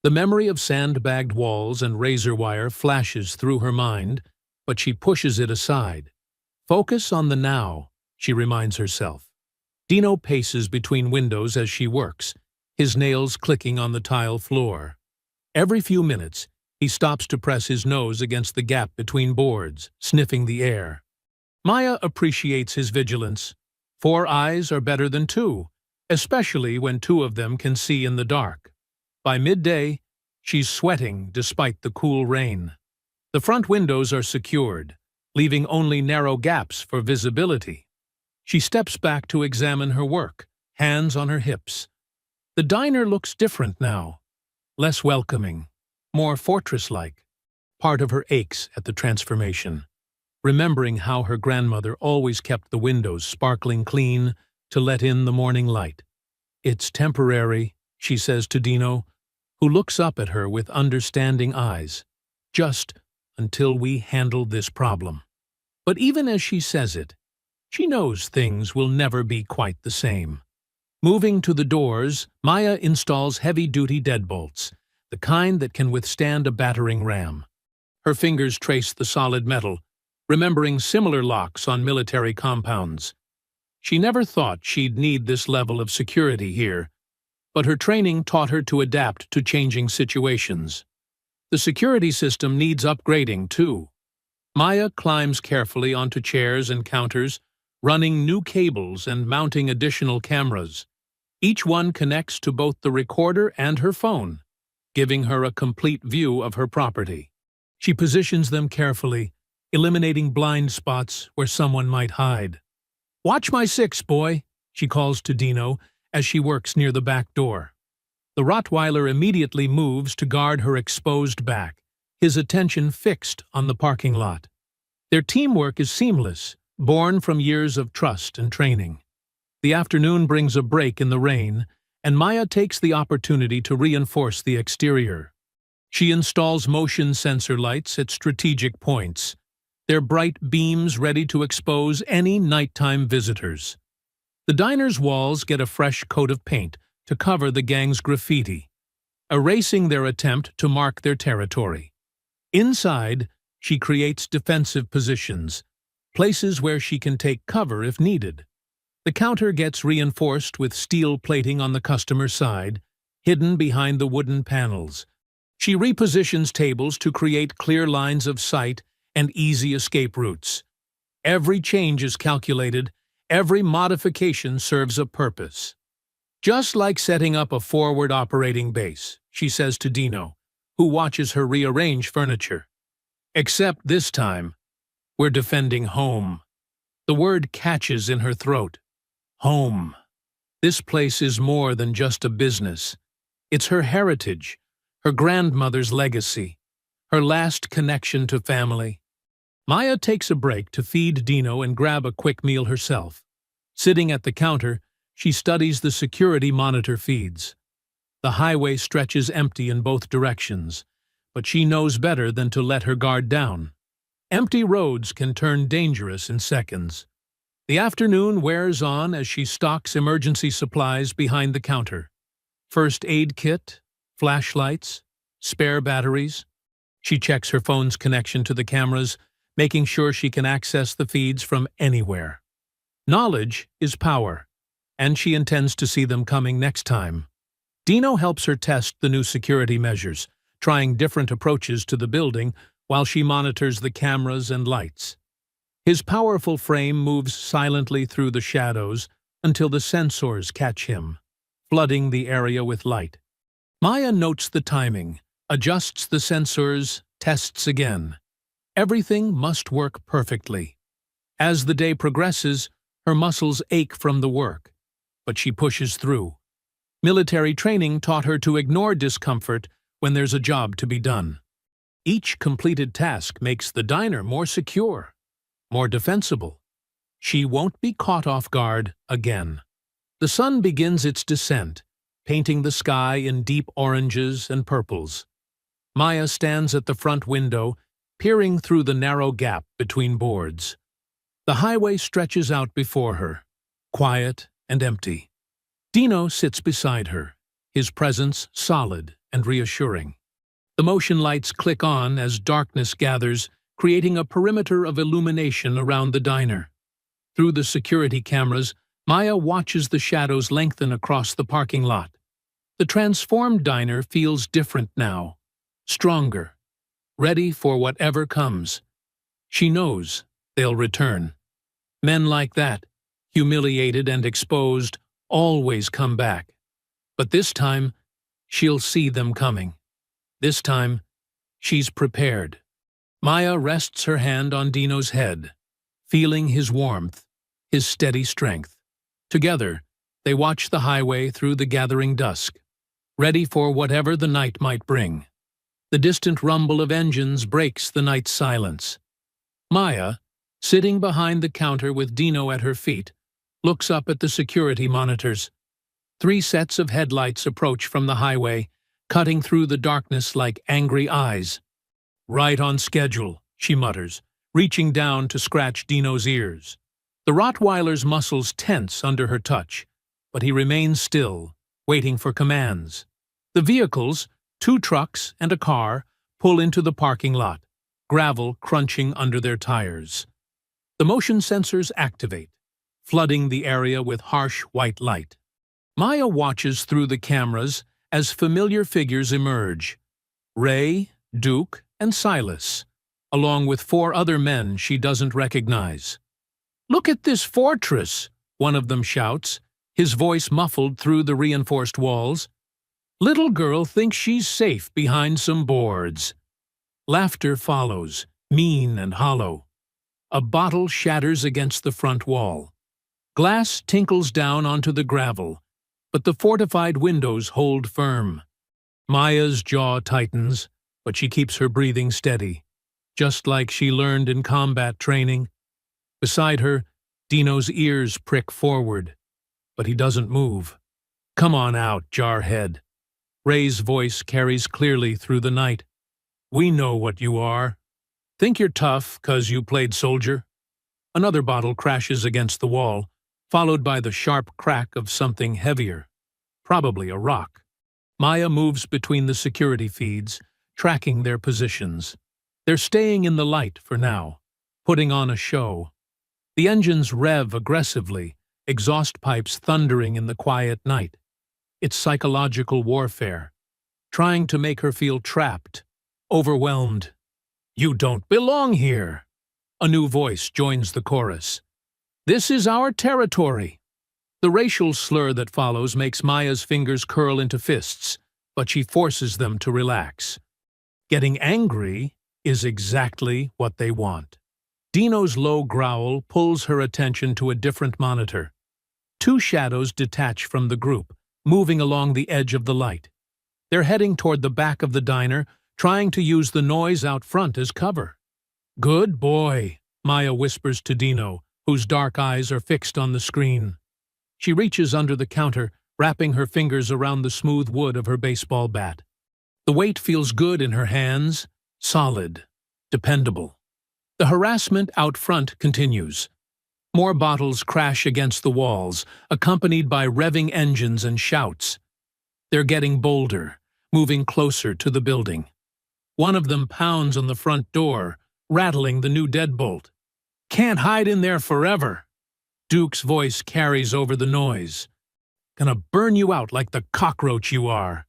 The memory of sandbagged walls and razor wire flashes through her mind, but she pushes it aside. "Focus on the now," she reminds herself. Dino paces between windows as she works, his nails clicking on the tile floor. Every few minutes, he stops to press his nose against the gap between boards, sniffing the air. Maya appreciates his vigilance. 4 eyes are better than 2, especially when 2 of them can see in the dark. By midday, she's sweating despite the cool rain. The front windows are secured, leaving only narrow gaps for visibility. She steps back to examine her work, hands on her hips. The diner looks different now, less welcoming, more fortress-like. Part of her aches at the transformation, remembering how her grandmother always kept the windows sparkling clean to let in the morning light. "It's temporary," she says to Dino, who looks up at her with understanding eyes. "Just until we handle this problem." But even as she says it, she knows things will never be quite the same. Moving to the doors, Maya installs heavy-duty deadbolts, the kind that can withstand a battering ram. Her fingers trace the solid metal, remembering similar locks on military compounds. She never thought she'd need this level of security here, but her training taught her to adapt to changing situations. The security system needs upgrading, too. Maya climbs carefully onto chairs and counters, running new cables and mounting additional cameras. Each one connects to both the recorder and her phone, giving her a complete view of her property. She positions them carefully, eliminating blind spots where someone might hide. "Watch my 6, boy," she calls to Dino as she works near the back door. The Rottweiler immediately moves to guard her exposed back, his attention fixed on the parking lot. Their teamwork is seamless, born from years of trust and training. The afternoon brings a break in the rain, and Maya takes the opportunity to reinforce the exterior. She installs motion sensor lights at strategic points, their bright beams ready to expose any nighttime visitors. The diner's walls get a fresh coat of paint to cover the gang's graffiti, erasing their attempt to mark their territory. Inside, she creates defensive positions, places where she can take cover if needed. The counter gets reinforced with steel plating on the customer's side, hidden behind the wooden panels. She repositions tables to create clear lines of sight and easy escape routes. Every change is calculated, every modification serves a purpose. "Just like setting up a forward operating base," she says to Dino, who watches her rearrange furniture. "Except this time, we're defending home." The word catches in her throat. Home. This place is more than just a business. It's her heritage, her grandmother's legacy, her last connection to family. Maya takes a break to feed Dino and grab a quick meal herself. Sitting at the counter, she studies the security monitor feeds. The highway stretches empty in both directions, but she knows better than to let her guard down. Empty roads can turn dangerous in seconds. The afternoon wears on as she stocks emergency supplies behind the counter. First aid kit, flashlights, spare batteries. She checks her phone's connection to the cameras, making sure she can access the feeds from anywhere. Knowledge is power, and she intends to see them coming next time. Dino helps her test the new security measures, trying different approaches to the building while she monitors the cameras and lights. His powerful frame moves silently through the shadows until the sensors catch him, flooding the area with light. Maya notes the timing, adjusts the sensors, tests again. Everything must work perfectly. As the day progresses, her muscles ache from the work, but she pushes through. Military training taught her to ignore discomfort when there's a job to be done. Each completed task makes the diner more secure, more defensible. She won't be caught off guard again. The sun begins its descent, painting the sky in deep oranges and purples. Maya stands at the front window, peering through the narrow gap between boards. The highway stretches out before her, quiet and empty. Dino sits beside her, his presence solid and reassuring. The motion lights click on as darkness gathers, creating a perimeter of illumination around the diner. Through the security cameras, Maya watches the shadows lengthen across the parking lot. The transformed diner feels different now, stronger, ready for whatever comes. She knows they'll return. Men like that, humiliated and exposed, always come back. But this time, she'll see them coming. This time, she's prepared. Maya rests her hand on Dino's head, feeling his warmth, his steady strength. Together, they watch the highway through the gathering dusk, ready for whatever the night might bring. The distant rumble of engines breaks the night's silence. Maya, sitting behind the counter with Dino at her feet, looks up at the security monitors. 3 sets of headlights approach from the highway, cutting through the darkness like angry eyes. "Right on schedule," she mutters, reaching down to scratch Dino's ears. The Rottweiler's muscles tense under her touch, but he remains still, waiting for commands. The vehicles, 2 trucks and a car, pull into the parking lot, gravel crunching under their tires. The motion sensors activate, flooding the area with harsh white light. Maya watches through the cameras as familiar figures emerge. Ray, Duke, and Silas, along with 4 other men she doesn't recognize. "Look at this fortress," one of them shouts, his voice muffled through the reinforced walls. "Little girl thinks she's safe behind some boards." Laughter follows, mean and hollow. A bottle shatters against the front wall. Glass tinkles down onto the gravel, but the fortified windows hold firm. Maya's jaw tightens, but she keeps her breathing steady, just like she learned in combat training. Beside her, Dino's ears prick forward, but he doesn't move. "Come on out, jarhead." Ray's voice carries clearly through the night. "We know what you are. Think you're tough 'cause you played soldier?" Another bottle crashes against the wall, followed by the sharp crack of something heavier, probably a rock. Maya moves between the security feeds, tracking their positions. They're staying in the light for now, putting on a show. The engines rev aggressively, exhaust pipes thundering in the quiet night. It's psychological warfare, trying to make her feel trapped, overwhelmed. "You don't belong here." A new voice joins the chorus. "This is our territory." The racial slur that follows makes Maya's fingers curl into fists, but she forces them to relax. Getting angry is exactly what they want. Dino's low growl pulls her attention to a different monitor. 2 shadows detach from the group, moving along the edge of the light. They're heading toward the back of the diner, trying to use the noise out front as cover. "Good boy," Maya whispers to Dino, whose dark eyes are fixed on the screen. She reaches under the counter, wrapping her fingers around the smooth wood of her baseball bat. The weight feels good in her hands, solid, dependable. The harassment out front continues. More bottles crash against the walls, accompanied by revving engines and shouts. They're getting bolder, moving closer to the building. One of them pounds on the front door, rattling the new deadbolt. "Can't hide in there forever." Duke's voice carries over the noise. "Gonna burn you out like the cockroach you are."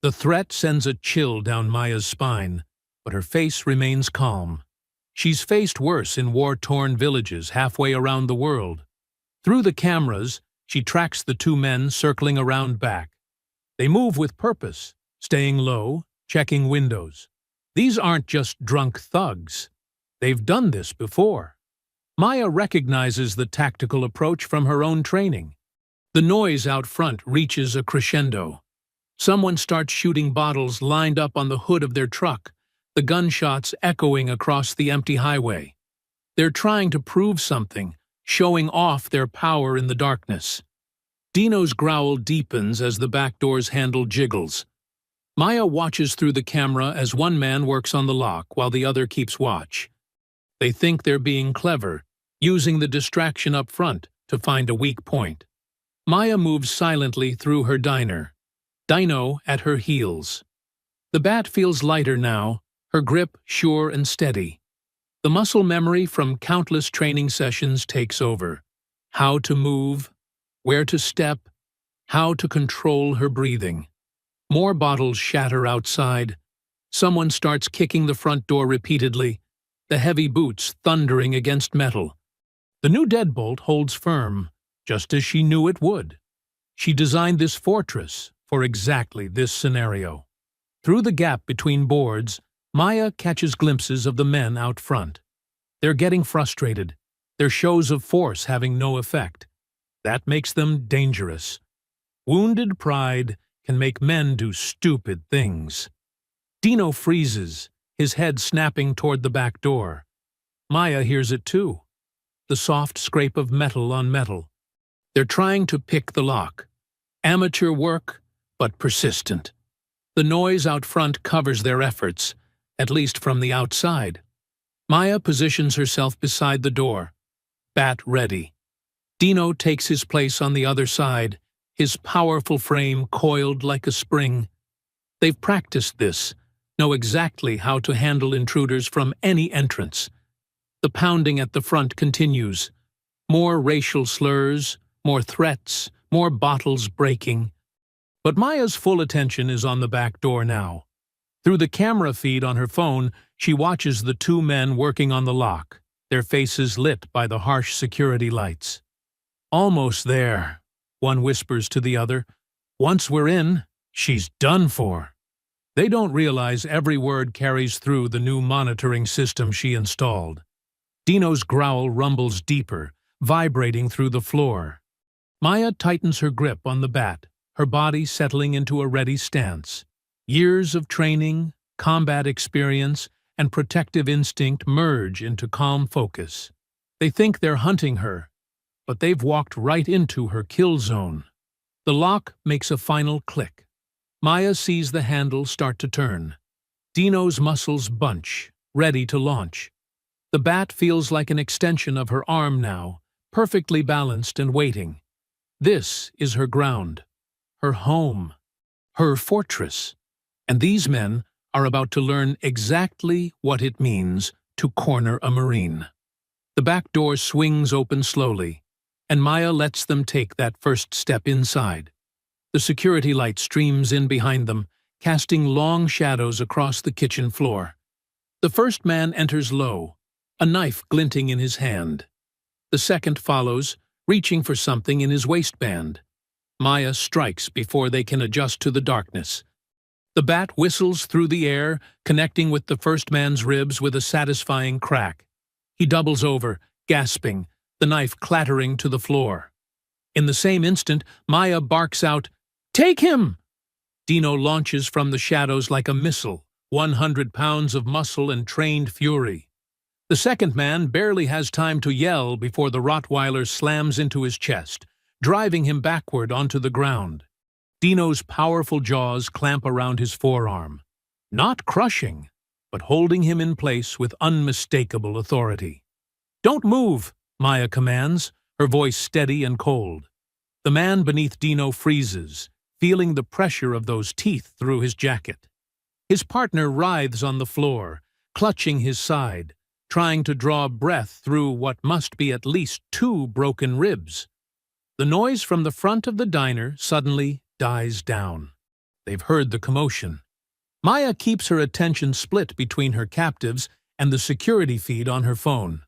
The threat sends a chill down Maya's spine, but her face remains calm. She's faced worse in war-torn villages halfway around the world. Through the cameras, she tracks the two men circling around back. They move with purpose, staying low, checking windows. These aren't just drunk thugs. They've done this before. Maya recognizes the tactical approach from her own training. The noise out front reaches a crescendo. Someone starts shooting bottles lined up on the hood of their truck, the gunshots echoing across the empty highway. They're trying to prove something, showing off their power in the darkness. Dino's growl deepens as the back door's handle jiggles. Maya watches through the camera as one man works on the lock while the other keeps watch. They think they're being clever, using the distraction up front to find a weak point. Maya moves silently through her diner, Dino at her heels. The bat feels lighter now, her grip sure and steady. The muscle memory from countless training sessions takes over. How to move, where to step, how to control her breathing. More bottles shatter outside. Someone starts kicking the front door repeatedly, the heavy boots thundering against metal. The new deadbolt holds firm, just as she knew it would. She designed this fortress for exactly this scenario. Through the gap between boards, Maya catches glimpses of the men out front. They're getting frustrated, their shows of force having no effect. That makes them dangerous. Wounded pride can make men do stupid things. Dino freezes, his head snapping toward the back door. Maya hears it too, the soft scrape of metal on metal. They're trying to pick the lock. Amateur work, but persistent. The noise out front covers their efforts, at least from the outside. Maya positions herself beside the door, bat ready. Dino takes his place on the other side, his powerful frame coiled like a spring. They've practiced this, know exactly how to handle intruders from any entrance. The pounding at the front continues. More racial slurs, more threats, more bottles breaking. But Maya's full attention is on the back door now. Through the camera feed on her phone, she watches the two men working on the lock, their faces lit by the harsh security lights. "Almost there," one whispers to the other. "Once we're in, she's done for." They don't realize every word carries through the new monitoring system she installed. Dino's growl rumbles deeper, vibrating through the floor. Maya tightens her grip on the bat, her body settling into a ready stance. Years of training, combat experience, and protective instinct merge into calm focus. They think they're hunting her, but they've walked right into her kill zone. The lock makes a final click. Maya sees the handle start to turn. Dino's muscles bunch, ready to launch. The bat feels like an extension of her arm now, perfectly balanced and waiting. This is her ground, her home, her fortress. And these men are about to learn exactly what it means to corner a Marine. The back door swings open slowly, and Maya lets them take that first step inside. The security light streams in behind them, casting long shadows across the kitchen floor. The first man enters low, a knife glinting in his hand. The second follows, reaching for something in his waistband. Maya strikes before they can adjust to the darkness. The bat whistles through the air, connecting with the first man's ribs with a satisfying crack. He doubles over, gasping, the knife clattering to the floor. In the same instant, Maya barks out, "Take him!" Dino launches from the shadows like a missile, 100 pounds of muscle and trained fury. The second man barely has time to yell before the Rottweiler slams into his chest, driving him backward onto the ground. Dino's powerful jaws clamp around his forearm, not crushing, but holding him in place with unmistakable authority. "Don't move," Maya commands, her voice steady and cold. The man beneath Dino freezes, feeling the pressure of those teeth through his jacket. His partner writhes on the floor, clutching his side, trying to draw breath through what must be at least 2 broken ribs. The noise from the front of the diner suddenly dies down. They've heard the commotion. Maya keeps her attention split between her captives and the security feed on her phone.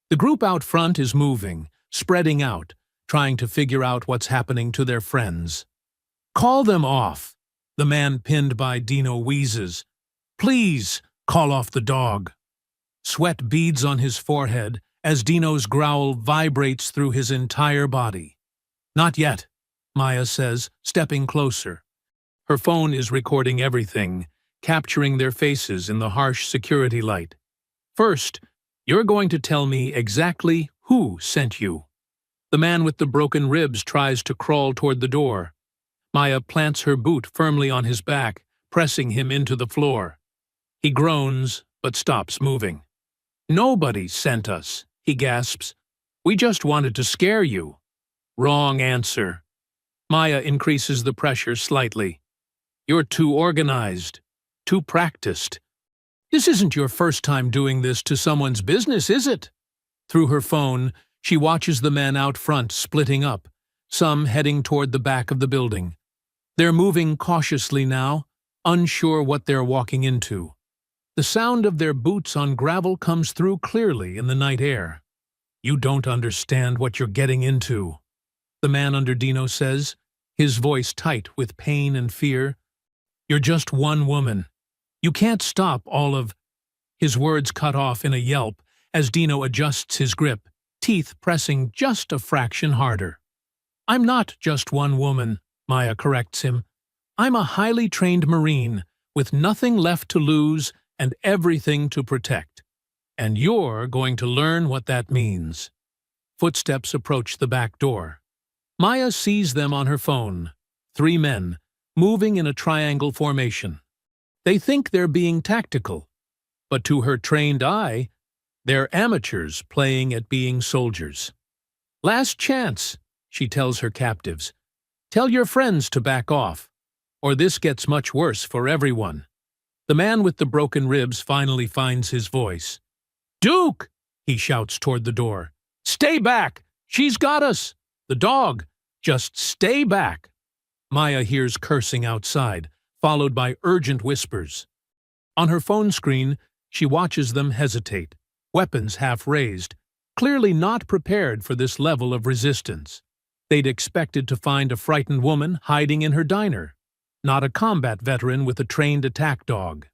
The group out front is moving, spreading out, trying to figure out what's happening to their friends. "Call them off," the man pinned by Dino wheezes. "Please, call off the dog." Sweat beads on his forehead as Dino's growl vibrates through his entire body. "Not yet," Maya says, stepping closer. Her phone is recording everything, capturing their faces in the harsh security light. "First, you're going to tell me exactly who sent you." The man with the broken ribs tries to crawl toward the door. Maya plants her boot firmly on his back, pressing him into the floor. He groans, but stops moving. "Nobody sent us," he gasps. "We just wanted to scare you." "Wrong answer." Maya increases the pressure slightly. "You're too organized, too practiced. This isn't your first time doing this to someone's business, is it?" Through her phone, she watches the men out front splitting up, some heading toward the back of the building. They're moving cautiously now, unsure what they're walking into. The sound of their boots on gravel comes through clearly in the night air. "You don't understand what you're getting into," the man under Dino says, his voice tight with pain and fear. "You're just one woman. You can't stop all of—" His words cut off in a yelp as Dino adjusts his grip, teeth pressing just a fraction harder. "I'm not just one woman," Maya corrects him. "I'm a highly trained Marine with nothing left to lose and everything to protect. And you're going to learn what that means." Footsteps approach the back door. Maya sees them on her phone, 3 men, moving in a triangle formation. They think they're being tactical, but to her trained eye, they're amateurs playing at being soldiers. "Last chance," she tells her captives. "Tell your friends to back off, or this gets much worse for everyone." The man with the broken ribs finally finds his voice. "Duke!" he shouts toward the door. "Stay back! She's got us! The dog! Just stay back!" Maya hears cursing outside, followed by urgent whispers. On her phone screen, she watches them hesitate, weapons half raised, clearly not prepared for this level of resistance. They'd expected to find a frightened woman hiding in her diner, not a combat veteran with a trained attack dog.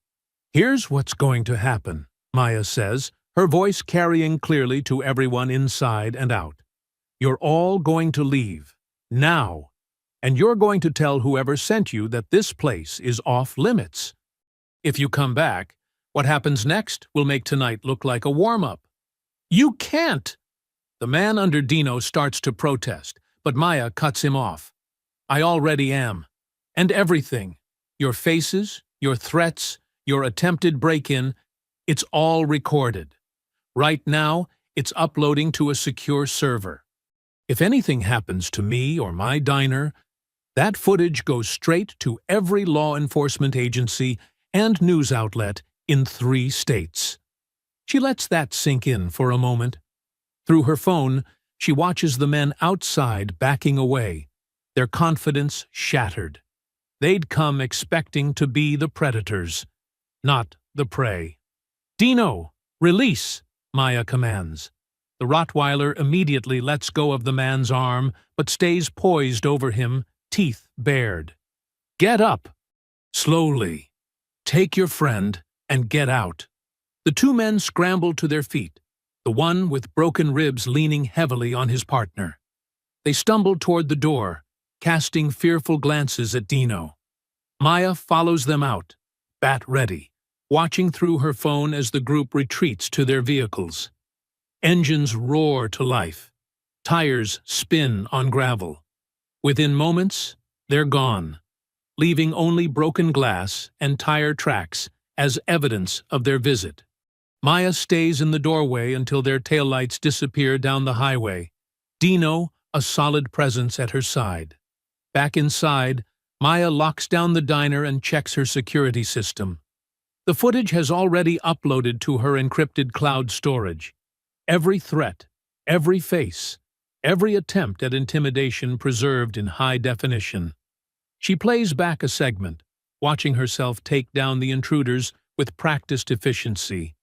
"Here's what's going to happen," Maya says, her voice carrying clearly to everyone inside and out. "You're all going to leave, now, and you're going to tell whoever sent you that this place is off limits. If you come back, what happens next will make tonight look like a warm-up." "You can't!" The man under Dino starts to protest, but Maya cuts him off. "I already am. And everything. Your faces, your threats, your attempted break-in, it's all recorded. Right now, it's uploading to a secure server. If anything happens to me or my diner, that footage goes straight to every law enforcement agency and news outlet in 3 states." She lets that sink in for a moment. Through her phone, she watches the men outside backing away, their confidence shattered. They'd come expecting to be the predators, not the prey. "Dino, release," Maya commands. The Rottweiler immediately lets go of the man's arm, but stays poised over him, teeth bared. "Get up. Slowly. Take your friend and get out." The 2 men scramble to their feet, the one with broken ribs leaning heavily on his partner. They stumble toward the door, casting fearful glances at Dino. Maya follows them out, bat ready, watching through her phone as the group retreats to their vehicles. Engines roar to life. Tires spin on gravel. Within moments, they're gone, leaving only broken glass and tire tracks as evidence of their visit. Maya stays in the doorway until their taillights disappear down the highway, Dino a solid presence at her side. Back inside, Maya locks down the diner and checks her security system. The footage has already uploaded to her encrypted cloud storage. Every threat, every face, every attempt at intimidation preserved in high definition. She plays back a segment, watching herself take down the intruders with practiced efficiency.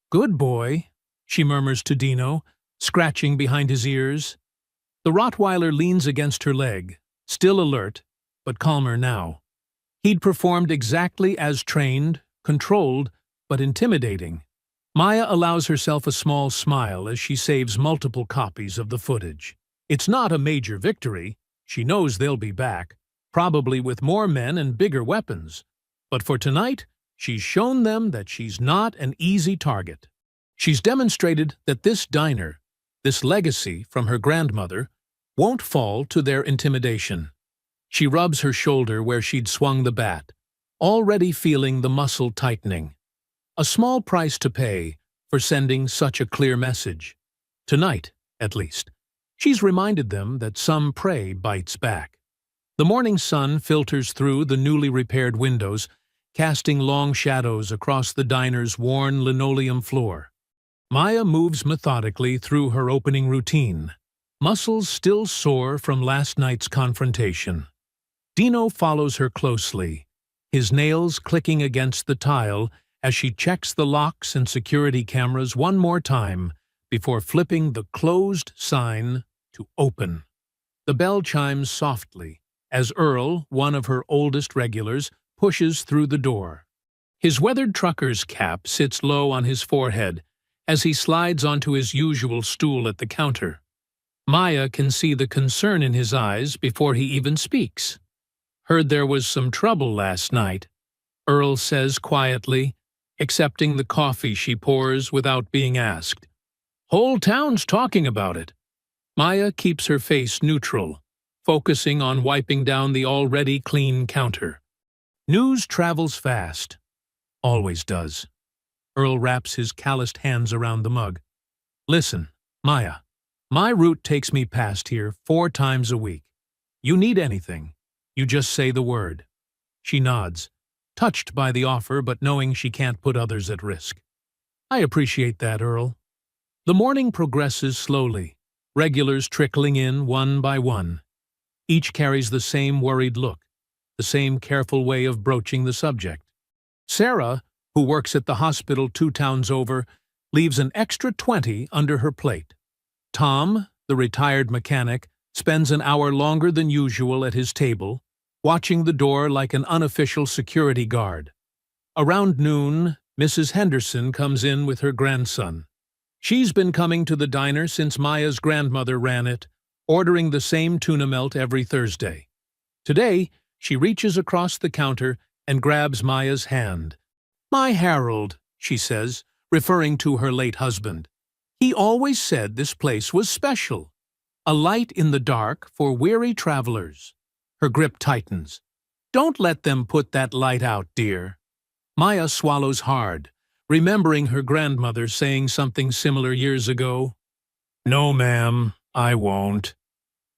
"Good boy," she murmurs to Dino, scratching behind his ears. The Rottweiler leans against her leg, still alert, but calmer now. He'd performed exactly as trained, controlled, but intimidating. Maya allows herself a small smile as she saves multiple copies of the footage. It's not a major victory. She knows they'll be back, probably with more men and bigger weapons. But for tonight, she's shown them that she's not an easy target. She's demonstrated that this diner, this legacy from her grandmother, won't fall to their intimidation. She rubs her shoulder where she'd swung the bat, already feeling the muscle tightening. A small price to pay for sending such a clear message. Tonight, at least, she's reminded them that some prey bites back. The morning sun filters through the newly repaired windows, casting long shadows across the diner's worn linoleum floor. Maya moves methodically through her opening routine, muscles still sore from last night's confrontation. Dino follows her closely, his nails clicking against the tile as she checks the locks and security cameras one more time before flipping the closed sign to open. The bell chimes softly as Earl, one of her oldest regulars, pushes through the door. His weathered trucker's cap sits low on his forehead as he slides onto his usual stool at the counter. Maya can see the concern in his eyes before he even speaks. "Heard there was some trouble last night," Earl says quietly, accepting the coffee she pours without being asked. "Whole town's talking about it." Maya keeps her face neutral, focusing on wiping down the already clean counter. News travels fast. Always does. Earl wraps his calloused hands around the mug. "Listen, Maya, my route takes me past here 4 times a week. You need anything, you just say the word." She nods, touched by the offer but knowing she can't put others at risk. "I appreciate that, Earl." The morning progresses slowly, regulars trickling in one by one. Each carries the same worried look, the same careful way of broaching the subject. Sarah, who works at the hospital 2 towns over, leaves an extra 20 under her plate. Tom, the retired mechanic, spends an hour longer than usual at his table, watching the door like an unofficial security guard. Around noon, Mrs. Henderson comes in with her grandson. She's been coming to the diner since Maya's grandmother ran it, ordering the same tuna melt every Thursday. Today, she reaches across the counter and grabs Maya's hand. "My Harold," she says, referring to her late husband. "He always said this place was special. A light in the dark for weary travelers." Her grip tightens. "Don't let them put that light out, dear." Maya swallows hard, remembering her grandmother saying something similar years ago. "No, ma'am, I won't."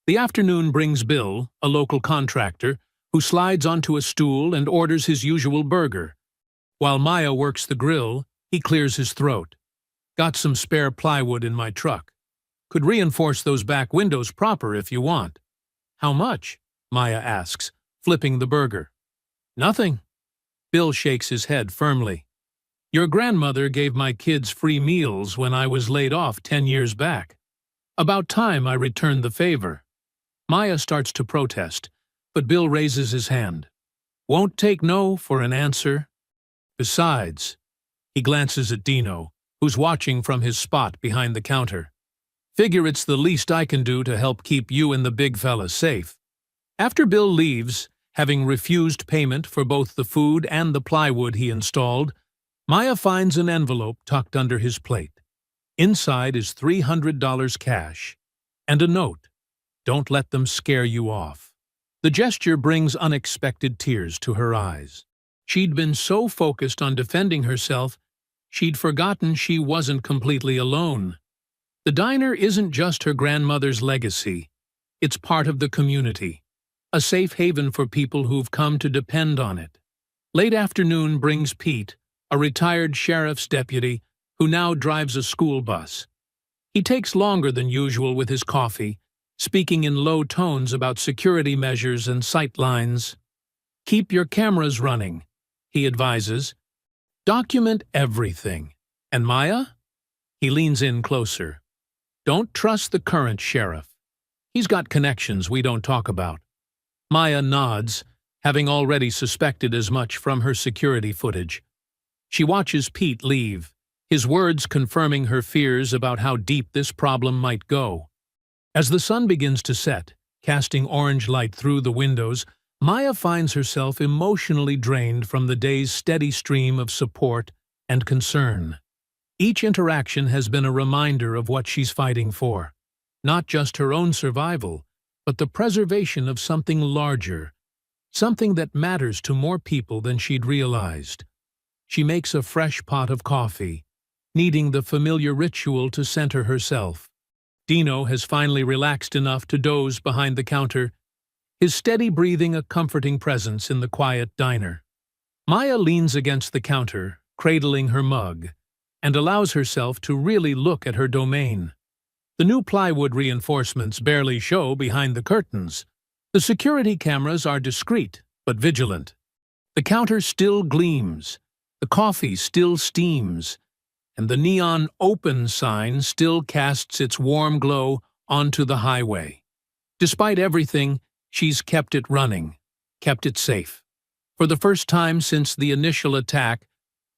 The afternoon brings Bill, a local contractor, who slides onto a stool and orders his usual burger. While Maya works the grill, he clears his throat. "Got some spare plywood in my truck. Could reinforce those back windows proper if you want." "How much?" Maya asks, flipping the burger. "Nothing." Bill shakes his head firmly. "Your grandmother gave my kids free meals when I was laid off 10 years back. About time I returned the favor." Maya starts to protest, but Bill raises his hand. "Won't take no for an answer. Besides," he glances at Dino, who's watching from his spot behind the counter. "Figure it's the least I can do to help keep you and the big fella safe." After Bill leaves, Having refused payment for both the food and the plywood he installed, Maya finds an envelope tucked under his plate. Inside is $300 cash and a note. Don't let them scare you off. The gesture brings unexpected tears to her eyes. She'd been so focused on defending herself, she'd forgotten she wasn't completely alone. The diner isn't just her grandmother's legacy. It's part of the community, a safe haven for people who've come to depend on it. Late afternoon brings Pete, a retired sheriff's deputy who now drives a school bus. He takes longer than usual with his coffee, speaking in low tones about security measures and sight lines. Keep your cameras running, he advises. Document everything. And Maya? He leans in closer. Don't trust the current sheriff. He's got connections we don't talk about. Maya nods, having already suspected as much from her security footage. She watches Pete leave, his words confirming her fears about how deep this problem might go. As the sun begins to set, casting orange light through the windows, Maya finds herself emotionally drained from the day's steady stream of support and concern. Each interaction has been a reminder of what she's fighting for. Not just her own survival, but the preservation of something larger, something that matters to more people than she'd realized. She makes a fresh pot of coffee, needing the familiar ritual to center herself. Dino has finally relaxed enough to doze behind the counter, his steady breathing a comforting presence in the quiet diner. Maya leans against the counter, cradling her mug, and allows herself to really look at her domain. The new plywood reinforcements barely show behind the curtains. The security cameras are discreet but vigilant. The counter still gleams, the coffee still steams, and the neon open sign still casts its warm glow onto the highway. Despite everything, she's kept it running, kept it safe. For the first time since the initial attack,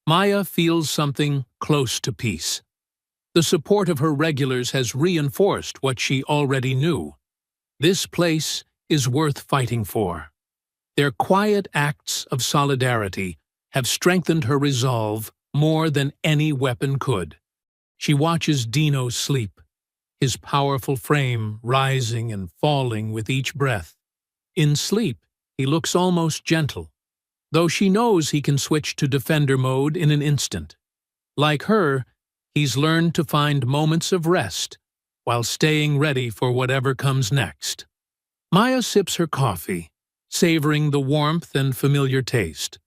Maya feels something close to peace. The support of her regulars has reinforced what she already knew. This place is worth fighting for. Their quiet acts of solidarity have strengthened her resolve more than any weapon could. She watches Dino sleep, his powerful frame rising and falling with each breath. In sleep, he looks almost gentle, though she knows he can switch to defender mode in an instant. Like her, he's learned to find moments of rest while staying ready for whatever comes next. Maya sips her coffee, savoring the warmth and familiar taste.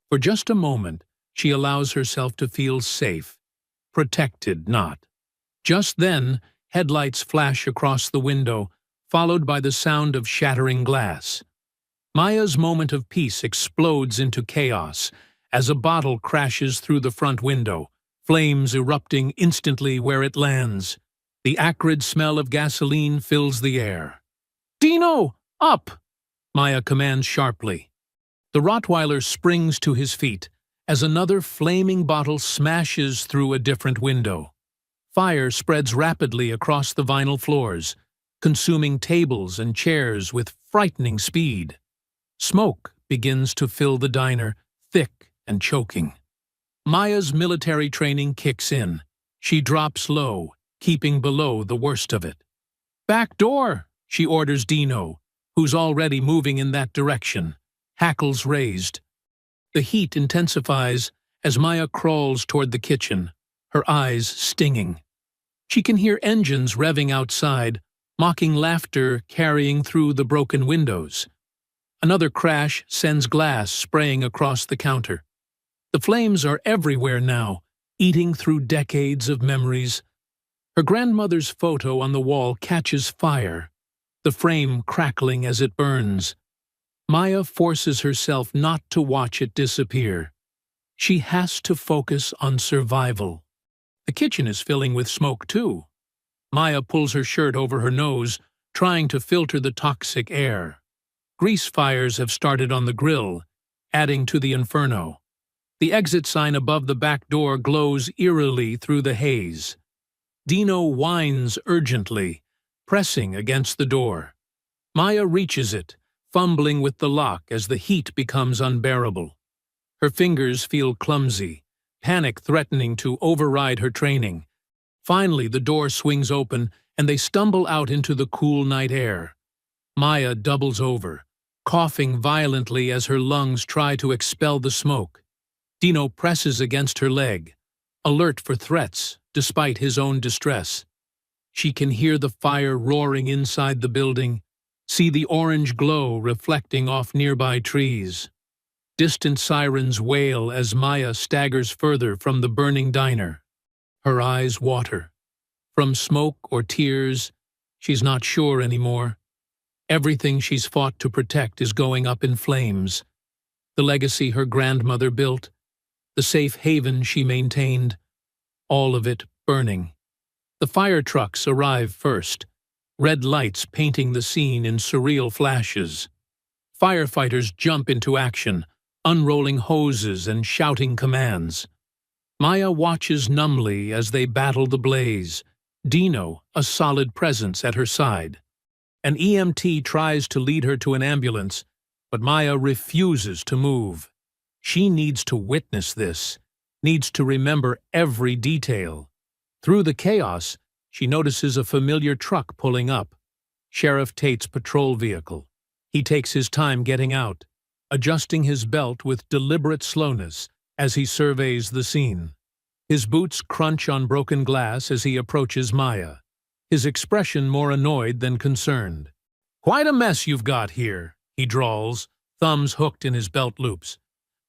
For just a moment, she allows herself to feel safe, protected not. Just then, headlights flash across the window, followed by the sound of shattering glass. Maya's moment of peace explodes into chaos as a bottle crashes through the front window, flames erupting instantly where it lands. The acrid smell of gasoline fills the air. "Dino, up!" Maya commands sharply. The Rottweiler springs to his feet as another flaming bottle smashes through a different window. Fire spreads rapidly across the vinyl floors, consuming tables and chairs with frightening speed. Smoke begins to fill the diner, thick and choking. Maya's military training kicks in. She drops low, keeping below the worst of it. "Back door," she orders Dino, who's already moving in that direction, hackles raised. The heat intensifies as Maya crawls toward the kitchen, her eyes stinging. She can hear engines revving outside, mocking laughter carrying through the broken windows. Another crash sends glass spraying across the counter. The flames are everywhere now, eating through decades of memories. Her grandmother's photo on the wall catches fire, the frame crackling as it burns. Maya forces herself not to watch it disappear. She has to focus on survival. The kitchen is filling with smoke, too. Maya pulls her shirt over her nose, trying to filter the toxic air. Grease fires have started on the grill, adding to the inferno. The exit sign above the back door glows eerily through the haze. Dino whines urgently, pressing against the door. Maya reaches it, fumbling with the lock as the heat becomes unbearable. Her fingers feel clumsy, panic threatening to override her training. Finally, the door swings open, and they stumble out into the cool night air. Maya doubles over, coughing violently as her lungs try to expel the smoke. Dino presses against her leg, alert for threats despite his own distress. She can hear the fire roaring inside the building, see the orange glow reflecting off nearby trees. Distant sirens wail as Maya staggers further from the burning diner. Her eyes water. From smoke or tears, she's not sure anymore. Everything she's fought to protect is going up in flames. The legacy her grandmother built, the safe haven she maintained, all of it burning. The fire trucks arrive first, red lights painting the scene in surreal flashes. Firefighters jump into action, unrolling hoses and shouting commands. Maya watches numbly as they battle the blaze, Dino a solid presence at her side. An EMT tries to lead her to an ambulance, but Maya refuses to move. She needs to witness this, needs to remember every detail. Through the chaos, she notices a familiar truck pulling up, Sheriff Tate's patrol vehicle. He takes his time getting out, adjusting his belt with deliberate slowness as he surveys the scene. His boots crunch on broken glass as he approaches Maya, his expression more annoyed than concerned. "Quite a mess you've got here," he drawls, thumbs hooked in his belt loops.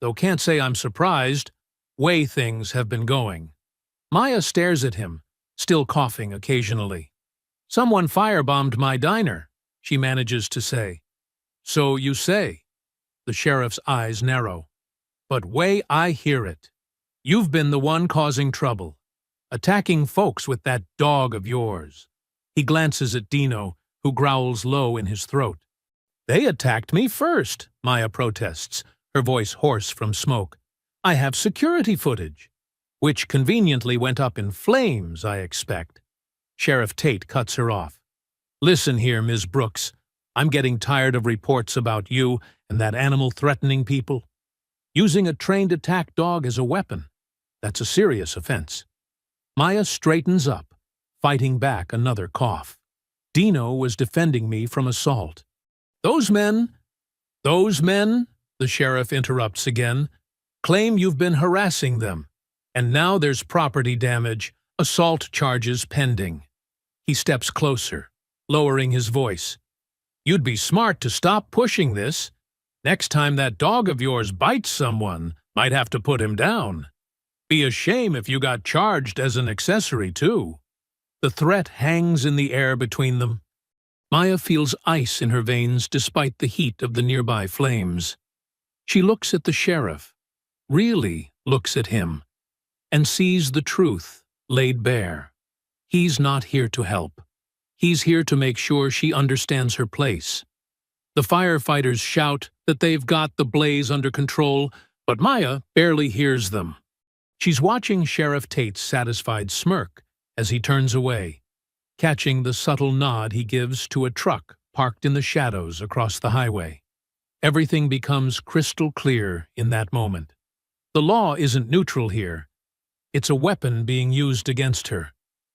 "Though can't say I'm surprised. Way things have been going." Maya stares at him, still coughing occasionally. "Someone firebombed my diner," she manages to say. "So you say." The sheriff's eyes narrow. "But way I hear it. You've been the one causing trouble, attacking folks with that dog of yours." He glances at Dino, who growls low in his throat. "They attacked me first," Maya protests, her voice hoarse from smoke. "I have security footage." "Which conveniently went up in flames, I expect." Sheriff Tate cuts her off. "Listen here, Ms. Brooks. I'm getting tired of reports about you and that animal threatening people. Using a trained attack dog as a weapon, that's a serious offense." Maya straightens up, fighting back another cough. "Dino was defending me from assault." Those men, the sheriff interrupts again, "claim you've been harassing them, and now there's property damage, assault charges pending." He steps closer, lowering his voice. "You'd be smart to stop pushing this. Next time that dog of yours bites someone, might have to put him down. Be a shame if you got charged as an accessory, too." The threat hangs in the air between them. Maya feels ice in her veins despite the heat of the nearby flames. She looks at the sheriff, really looks at him, and sees the truth laid bare. He's not here to help. He's here to make sure she understands her place. The firefighters shout that they've got the blaze under control, but Maya barely hears them. She's watching Sheriff Tate's satisfied smirk as he turns away, catching the subtle nod he gives to a truck parked in the shadows across the highway. Everything becomes crystal clear in that moment. The law isn't neutral here. It's a weapon being used against her.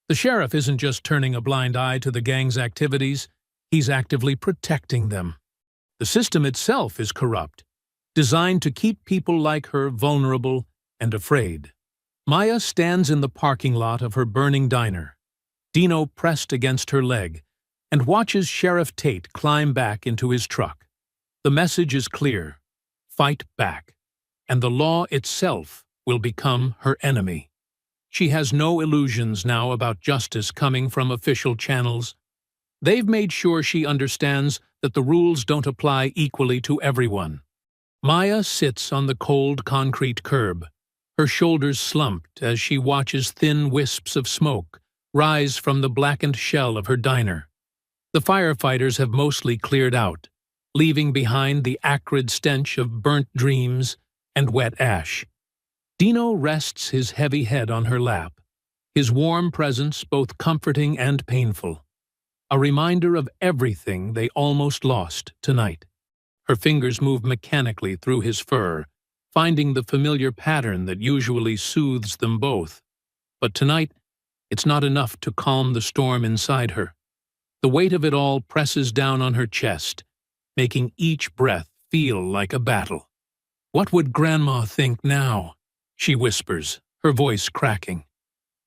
The sheriff isn't just turning a blind eye to the gang's activities, he's actively protecting them. The system itself is corrupt, designed to keep people like her vulnerable and afraid. Maya stands in the parking lot of her burning diner, Dino pressed against her leg, and watches Sheriff Tate climb back into his truck. The message is clear: fight back, and the law itself will become her enemy. She has no illusions now about justice coming from official channels. They've made sure she understands that the rules don't apply equally to everyone. Maya sits on the cold concrete curb, her shoulders slumped as she watches thin wisps of smoke rise from the blackened shell of her diner. The firefighters have mostly cleared out, leaving behind the acrid stench of burnt dreams and wet ash. Dino rests his heavy head on her lap, his warm presence both comforting and painful, a reminder of everything they almost lost tonight. Her fingers move mechanically through his fur, finding the familiar pattern that usually soothes them both. But tonight, it's not enough to calm the storm inside her. The weight of it all presses down on her chest, making each breath feel like a battle. "What would Grandma think now?" she whispers, her voice cracking.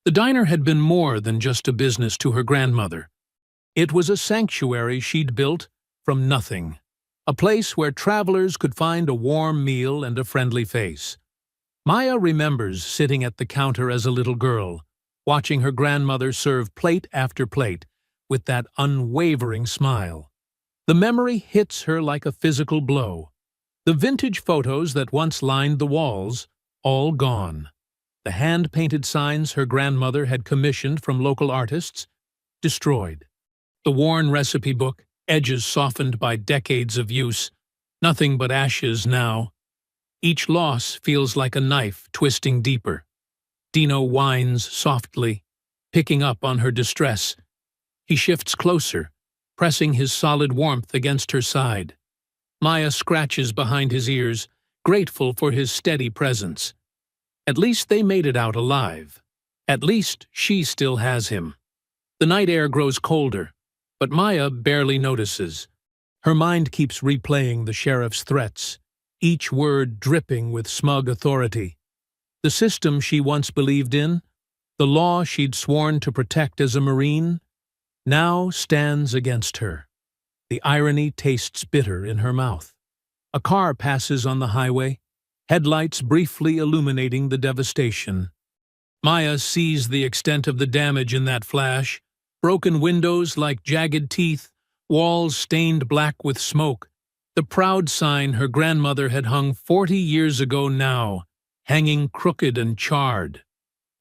The diner had been more than just a business to her grandmother. It was a sanctuary she'd built from nothing, a place where travelers could find a warm meal and a friendly face. Maya remembers sitting at the counter as a little girl, watching her grandmother serve plate after plate with that unwavering smile. The memory hits her like a physical blow. The vintage photos that once lined the walls, all gone. The hand-painted signs her grandmother had commissioned from local artists, destroyed. The worn recipe book, edges softened by decades of use, nothing but ashes now. Each loss feels like a knife twisting deeper. Dino whines softly, picking up on her distress. He shifts closer, pressing his solid warmth against her side. Maya scratches behind his ears, grateful for his steady presence. At least they made it out alive. At least she still has him. The night air grows colder, but Maya barely notices. Her mind keeps replaying the sheriff's threats, each word dripping with smug authority. The system she once believed in, the law she'd sworn to protect as a Marine, now stands against her. The irony tastes bitter in her mouth. A car passes on the highway, headlights briefly illuminating the devastation. Maya sees the extent of the damage in that flash, broken windows like jagged teeth, walls stained black with smoke. The proud sign her grandmother had hung 40 years ago now, hanging crooked and charred.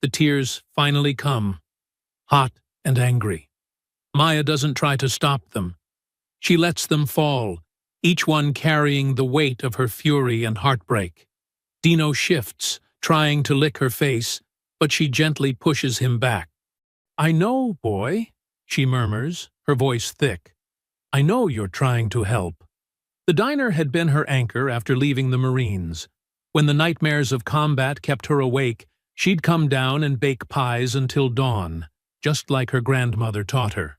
The tears finally come, hot and angry. Maya doesn't try to stop them. She lets them fall, each one carrying the weight of her fury and heartbreak. Dino shifts, trying to lick her face, but she gently pushes him back. "I know, boy," she murmurs, her voice thick. "I know you're trying to help." The diner had been her anchor after leaving the Marines. When the nightmares of combat kept her awake, she'd come down and bake pies until dawn, just like her grandmother taught her.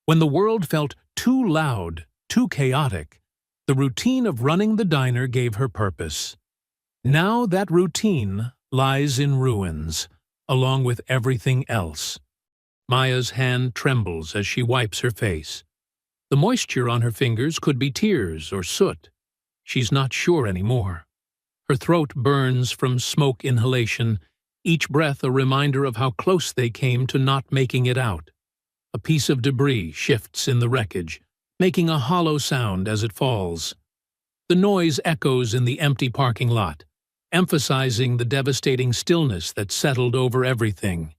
When the world felt too loud, too chaotic, the routine of running the diner gave her purpose. Now that routine lies in ruins, along with everything else. Maya's hand trembles as she wipes her face. The moisture on her fingers could be tears or soot. She's not sure anymore. Her throat burns from smoke inhalation, each breath a reminder of how close they came to not making it out. A piece of debris shifts in the wreckage, making a hollow sound as it falls. The noise echoes in the empty parking lot, emphasizing the devastating stillness that settled over everything.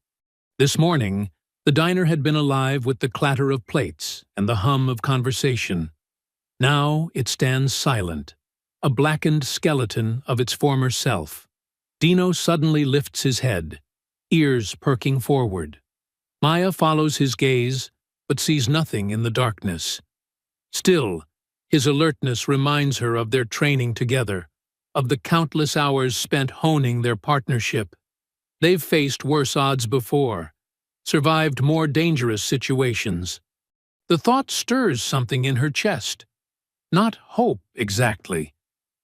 This morning, the diner had been alive with the clatter of plates and the hum of conversation. Now it stands silent, a blackened skeleton of its former self. Dino suddenly lifts his head, ears perking forward. Maya follows his gaze, but sees nothing in the darkness. Still, his alertness reminds her of their training together, of the countless hours spent honing their partnership. They've faced worse odds before, survived more dangerous situations. The thought stirs something in her chest. Not hope, exactly,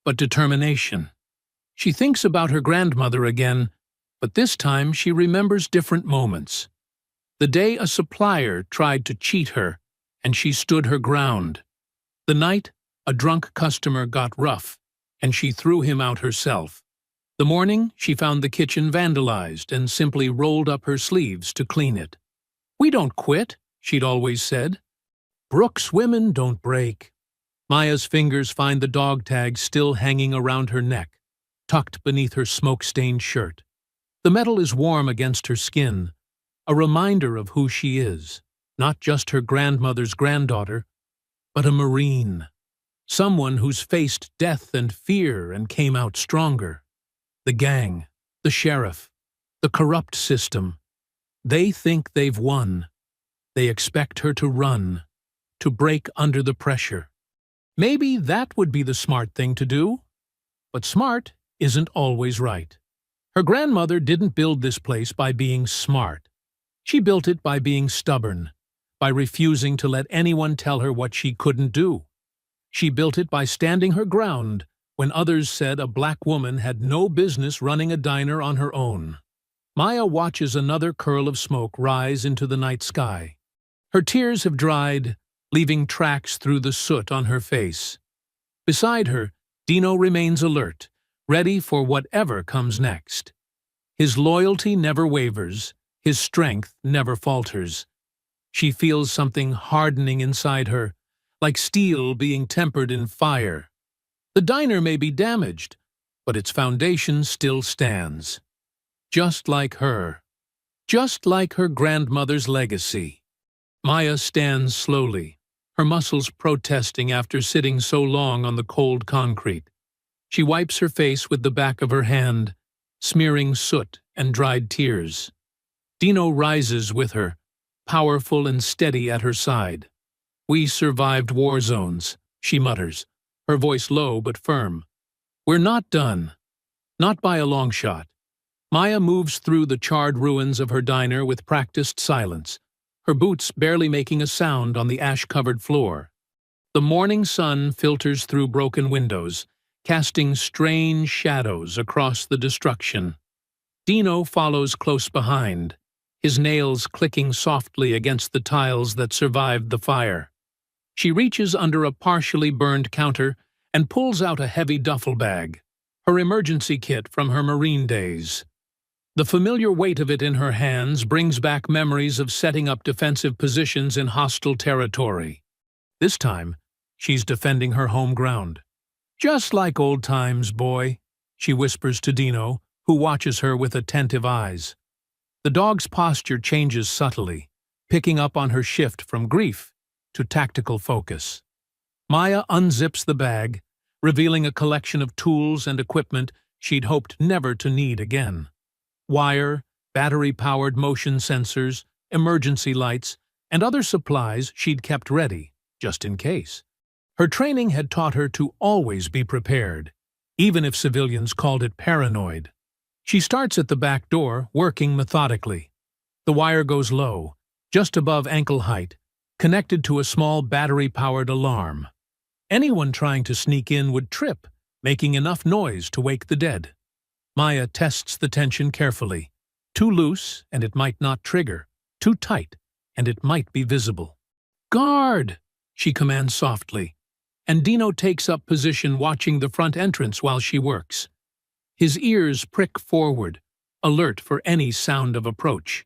but determination. She thinks about her grandmother again, but this time she remembers different moments. The day a supplier tried to cheat her, and she stood her ground. The night a drunk customer got rough, and she threw him out herself. The morning she found the kitchen vandalized and simply rolled up her sleeves to clean it. "We don't quit," she'd always said. "Brooks women don't break." Maya's fingers find the dog tag still hanging around her neck, tucked beneath her smoke-stained shirt. The metal is warm against her skin, a reminder of who she is, not just her grandmother's granddaughter, but a Marine, someone who's faced death and fear and came out stronger. The gang, the sheriff, the corrupt system, they think they've won. They expect her to run, to break under the pressure. Maybe that would be the smart thing to do. But smart isn't always right. Her grandmother didn't build this place by being smart. She built it by being stubborn, by refusing to let anyone tell her what she couldn't do. She built it by standing her ground when others said a black woman had no business running a diner on her own. Maya watches another curl of smoke rise into the night sky. Her tears have dried, leaving tracks through the soot on her face. Beside her, Dino remains alert, ready for whatever comes next. His loyalty never wavers, his strength never falters. She feels something hardening inside her, like steel being tempered in fire. The diner may be damaged, but its foundation still stands. Just like her. Just like her grandmother's legacy. Maya stands slowly, her muscles protesting after sitting so long on the cold concrete. She wipes her face with the back of her hand, smearing soot and dried tears. Dino rises with her, powerful and steady at her side. "We survived war zones," she mutters, her voice low but firm. "We're not done. Not by a long shot." Maya moves through the charred ruins of her diner with practiced silence, her boots barely making a sound on the ash-covered floor. The morning sun filters through broken windows, casting strange shadows across the destruction. Dino follows close behind, his nails clicking softly against the tiles that survived the fire. She reaches under a partially burned counter and pulls out a heavy duffel bag, her emergency kit from her Marine days. The familiar weight of it in her hands brings back memories of setting up defensive positions in hostile territory. This time, she's defending her home ground. "Just like old times, boy," she whispers to Dino, who watches her with attentive eyes. The dog's posture changes subtly, picking up on her shift from grief to tactical focus. Maya unzips the bag, revealing a collection of tools and equipment she'd hoped never to need again. Wire, battery-powered motion sensors, emergency lights, and other supplies she'd kept ready, just in case. Her training had taught her to always be prepared, even if civilians called it paranoid. She starts at the back door, working methodically. The wire goes low, just above ankle height, connected to a small battery-powered alarm. Anyone trying to sneak in would trip, making enough noise to wake the dead. Maya tests the tension carefully. Too loose, and it might not trigger. Too tight, and it might be visible. "Guard!" she commands softly, and Dino takes up position watching the front entrance while she works. His ears prick forward, alert for any sound of approach.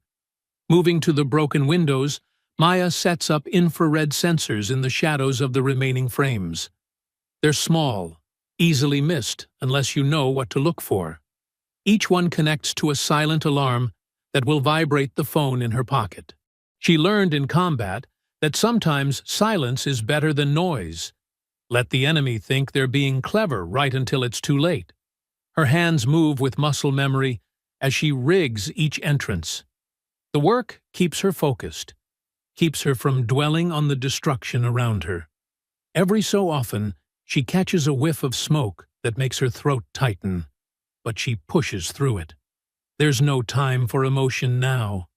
Moving to the broken windows, Maya sets up infrared sensors in the shadows of the remaining frames. They're small, easily missed unless you know what to look for. Each one connects to a silent alarm that will vibrate the phone in her pocket. She learned in combat that sometimes silence is better than noise. Let the enemy think they're being clever right until it's too late. Her hands move with muscle memory as she rigs each entrance. The work keeps her focused, keeps her from dwelling on the destruction around her. Every so often, she catches a whiff of smoke that makes her throat tighten, but she pushes through it. There's no time for emotion now.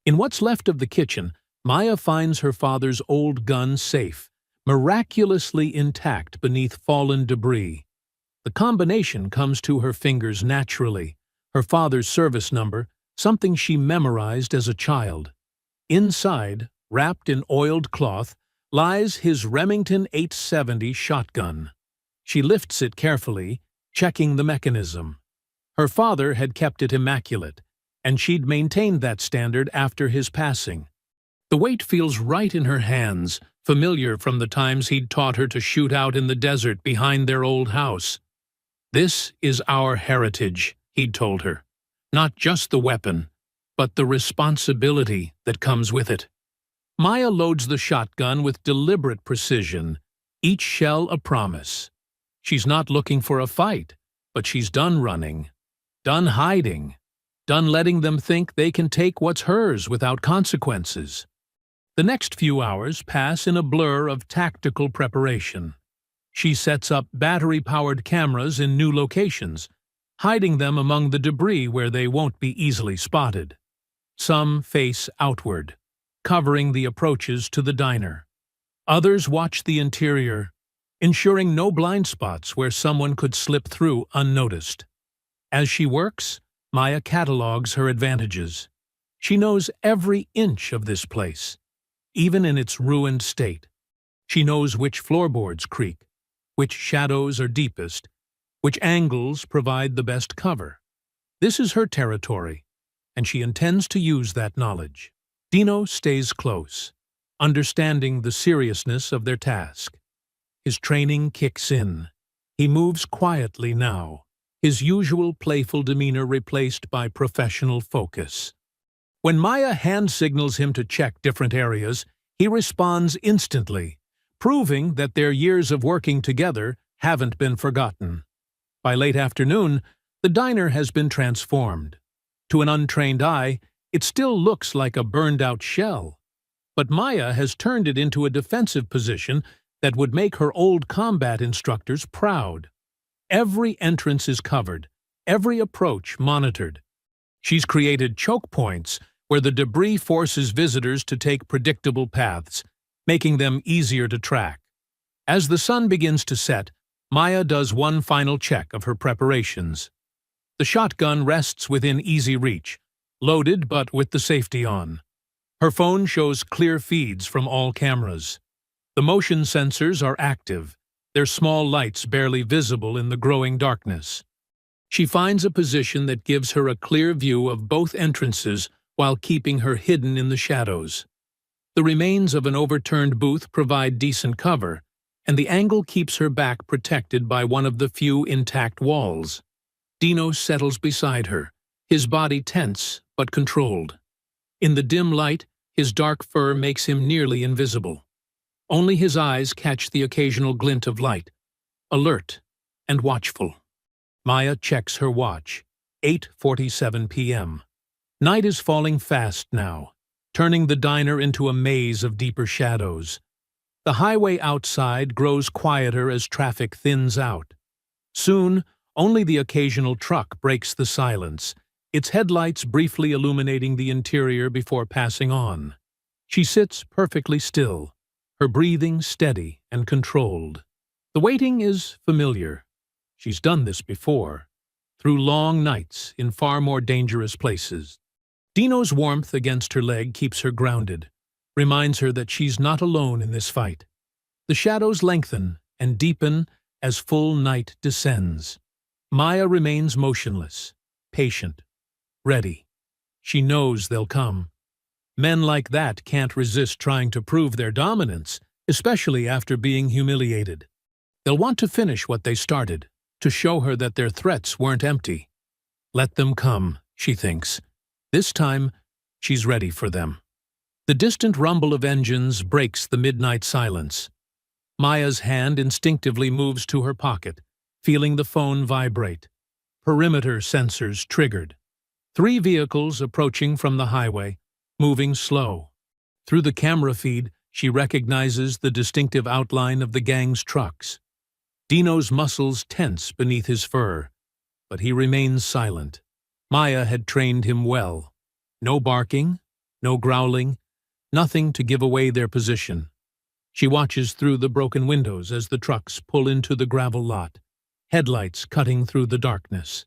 In what's left of the kitchen, Maya finds her father's old gun safe, miraculously intact beneath fallen debris. The combination comes to her fingers naturally, her father's service number, something she memorized as a child. Inside, wrapped in oiled cloth, lies his Remington 870 shotgun. She lifts it carefully, checking the mechanism. Her father had kept it immaculate, and she'd maintained that standard after his passing. The weight feels right in her hands, familiar from the times he'd taught her to shoot out in the desert behind their old house. "This is our heritage," he'd told her. "Not just the weapon, but the responsibility that comes with it." Maya loads the shotgun with deliberate precision, each shell a promise. She's not looking for a fight, but she's done running, done hiding, done letting them think they can take what's hers without consequences. The next few hours pass in a blur of tactical preparation. She sets up battery-powered cameras in new locations, hiding them among the debris where they won't be easily spotted. Some face outward, covering the approaches to the diner. Others watch the interior, ensuring no blind spots where someone could slip through unnoticed. As she works, Maya catalogs her advantages. She knows every inch of this place, even in its ruined state. She knows which floorboards creak, which shadows are deepest, which angles provide the best cover. This is her territory, and she intends to use that knowledge. Dino stays close, understanding the seriousness of their task. His training kicks in. He moves quietly now, his usual playful demeanor replaced by professional focus. When Maya hand signals him to check different areas, he responds instantly, proving that their years of working together haven't been forgotten. By late afternoon, the diner has been transformed. To an untrained eye, it still looks like a burned-out shell. But Maya has turned it into a defensive position that would make her old combat instructors proud. Every entrance is covered, every approach monitored. She's created choke points where the debris forces visitors to take predictable paths, making them easier to track. As the sun begins to set, Maya does one final check of her preparations. The shotgun rests within easy reach, loaded but with the safety on. Her phone shows clear feeds from all cameras. The motion sensors are active, their small lights barely visible in the growing darkness. She finds a position that gives her a clear view of both entrances while keeping her hidden in the shadows. The remains of an overturned booth provide decent cover, and the angle keeps her back protected by one of the few intact walls. Dino settles beside her, his body tense but controlled. In the dim light, his dark fur makes him nearly invisible. Only his eyes catch the occasional glint of light, alert and watchful. Maya checks her watch, 8:47 p.m. Night is falling fast now, turning the diner into a maze of deeper shadows. The highway outside grows quieter as traffic thins out. Soon, only the occasional truck breaks the silence, its headlights briefly illuminating the interior before passing on. She sits perfectly still, her breathing steady and controlled. The waiting is familiar. She's done this before, through long nights in far more dangerous places. Dino's warmth against her leg keeps her grounded, reminds her that she's not alone in this fight. The shadows lengthen and deepen as full night descends. Maya remains motionless, patient, ready. She knows they'll come. Men like that can't resist trying to prove their dominance, especially after being humiliated. They'll want to finish what they started, to show her that their threats weren't empty. Let them come, she thinks. This time, she's ready for them. The distant rumble of engines breaks the midnight silence. Maya's hand instinctively moves to her pocket, feeling the phone vibrate. Perimeter sensors triggered. 3 vehicles approaching from the highway, moving slow. Through the camera feed, she recognizes the distinctive outline of the gang's trucks. Dino's muscles tense beneath his fur, but he remains silent. Maya had trained him well. No barking, no growling, nothing to give away their position. She watches through the broken windows as the trucks pull into the gravel lot, headlights cutting through the darkness.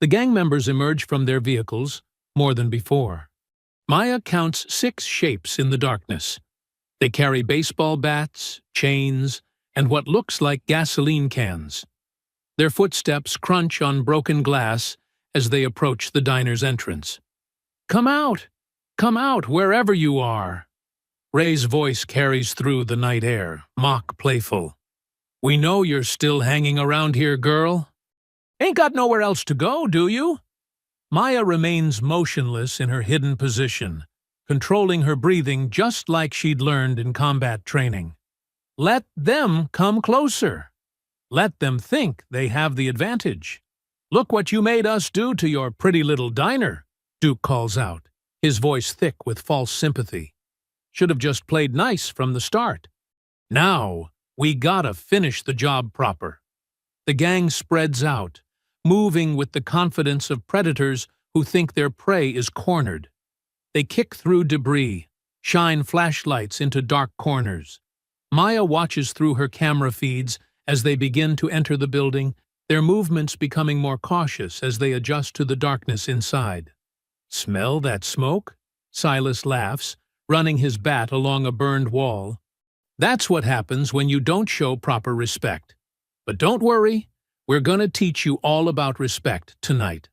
The gang members emerge from their vehicles, more than before. Maya counts 6 shapes in the darkness. They carry baseball bats, chains, and what looks like gasoline cans. Their footsteps crunch on broken glass as they approach the diner's entrance. "Come out! Come out, wherever you are!" Ray's voice carries through the night air, mock playful. "We know you're still hanging around here, girl. Ain't got nowhere else to go, do you?" Maya remains motionless in her hidden position, controlling her breathing just like she'd learned in combat training. Let them come closer. Let them think they have the advantage. "Look what you made us do to your pretty little diner," Duke calls out, his voice thick with false sympathy. "Should have just played nice from the start. Now, We gotta finish the job proper. The gang spreads out, moving with the confidence of predators who think their prey is cornered. They kick through debris, shine flashlights into dark corners. Maya watches through her camera feeds as they begin to enter the building, their movements becoming more cautious as they adjust to the darkness inside. "Smell that smoke?" Silas laughs, running his bat along a burned wall. "That's what happens when you don't show proper respect. But don't worry, we're gonna teach you all about respect tonight."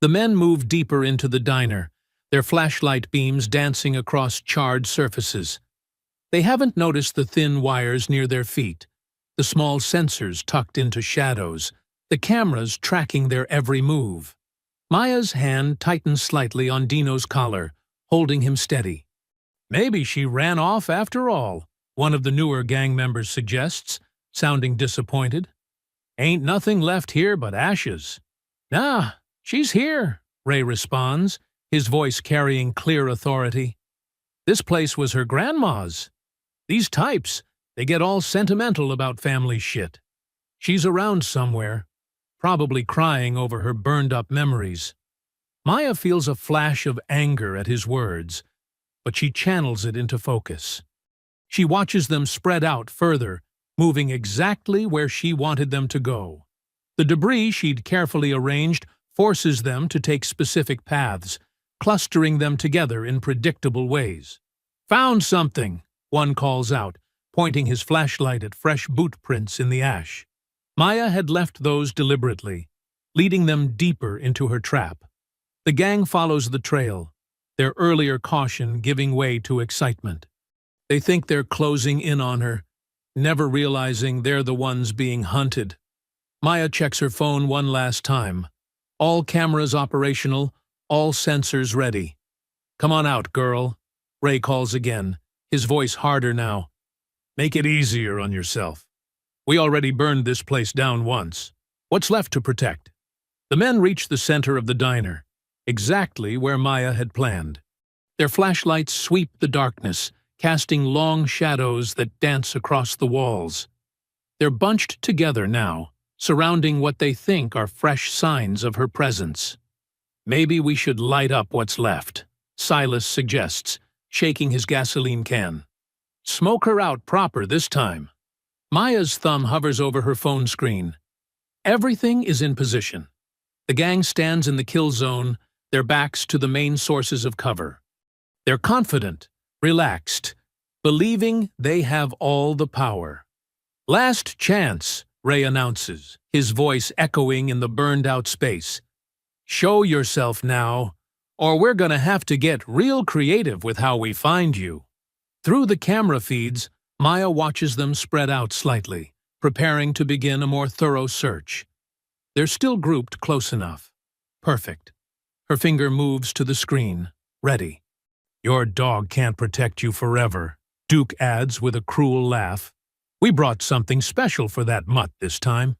The men move deeper into the diner, their flashlight beams dancing across charred surfaces. They haven't noticed the thin wires near their feet, the small sensors tucked into shadows, the cameras tracking their every move. Maya's hand tightens slightly on Dino's collar, holding him steady. "Maybe she ran off after all," one of the newer gang members suggests, sounding disappointed. "Ain't nothing left here but ashes." "Nah, she's here," Ray responds, his voice carrying clear authority. "This place was her grandma's. These types, they get all sentimental about family shit. She's around somewhere, probably crying over her burned-up memories." Maya feels a flash of anger at his words, but she channels it into focus. She watches them spread out further, moving exactly where she wanted them to go. The debris she'd carefully arranged forces them to take specific paths, clustering them together in predictable ways. "Found something," one calls out, pointing his flashlight at fresh boot prints in the ash. Maya had left those deliberately, leading them deeper into her trap. The gang follows the trail, their earlier caution giving way to excitement. They think they're closing in on her, never realizing they're the ones being hunted. Maya checks her phone one last time. All cameras operational, all sensors ready. "Come on out, girl," Ray calls again, his voice harder now. "Make it easier on yourself. We already burned this place down once. What's left to protect?" The men reach the center of the diner, exactly where Maya had planned. Their flashlights sweep the darkness, casting long shadows that dance across the walls. They're bunched together now, surrounding what they think are fresh signs of her presence. "Maybe we should light up what's left," Silas suggests, shaking his gasoline can. "Smoke her out proper this time." Maya's thumb hovers over her phone screen. Everything is in position. The gang stands in the kill zone, their backs to the main sources of cover. They're confident, relaxed, believing they have all the power. "Last chance," Ray announces, his voice echoing in the burned-out space. "Show yourself now, or we're gonna have to get real creative with how we find you." Through the camera feeds, Maya watches them spread out slightly, preparing to begin a more thorough search. They're still grouped close enough. Perfect. Her finger moves to the screen, ready. "Your dog can't protect you forever," Duke adds with a cruel laugh. "We brought something special for that mutt this time."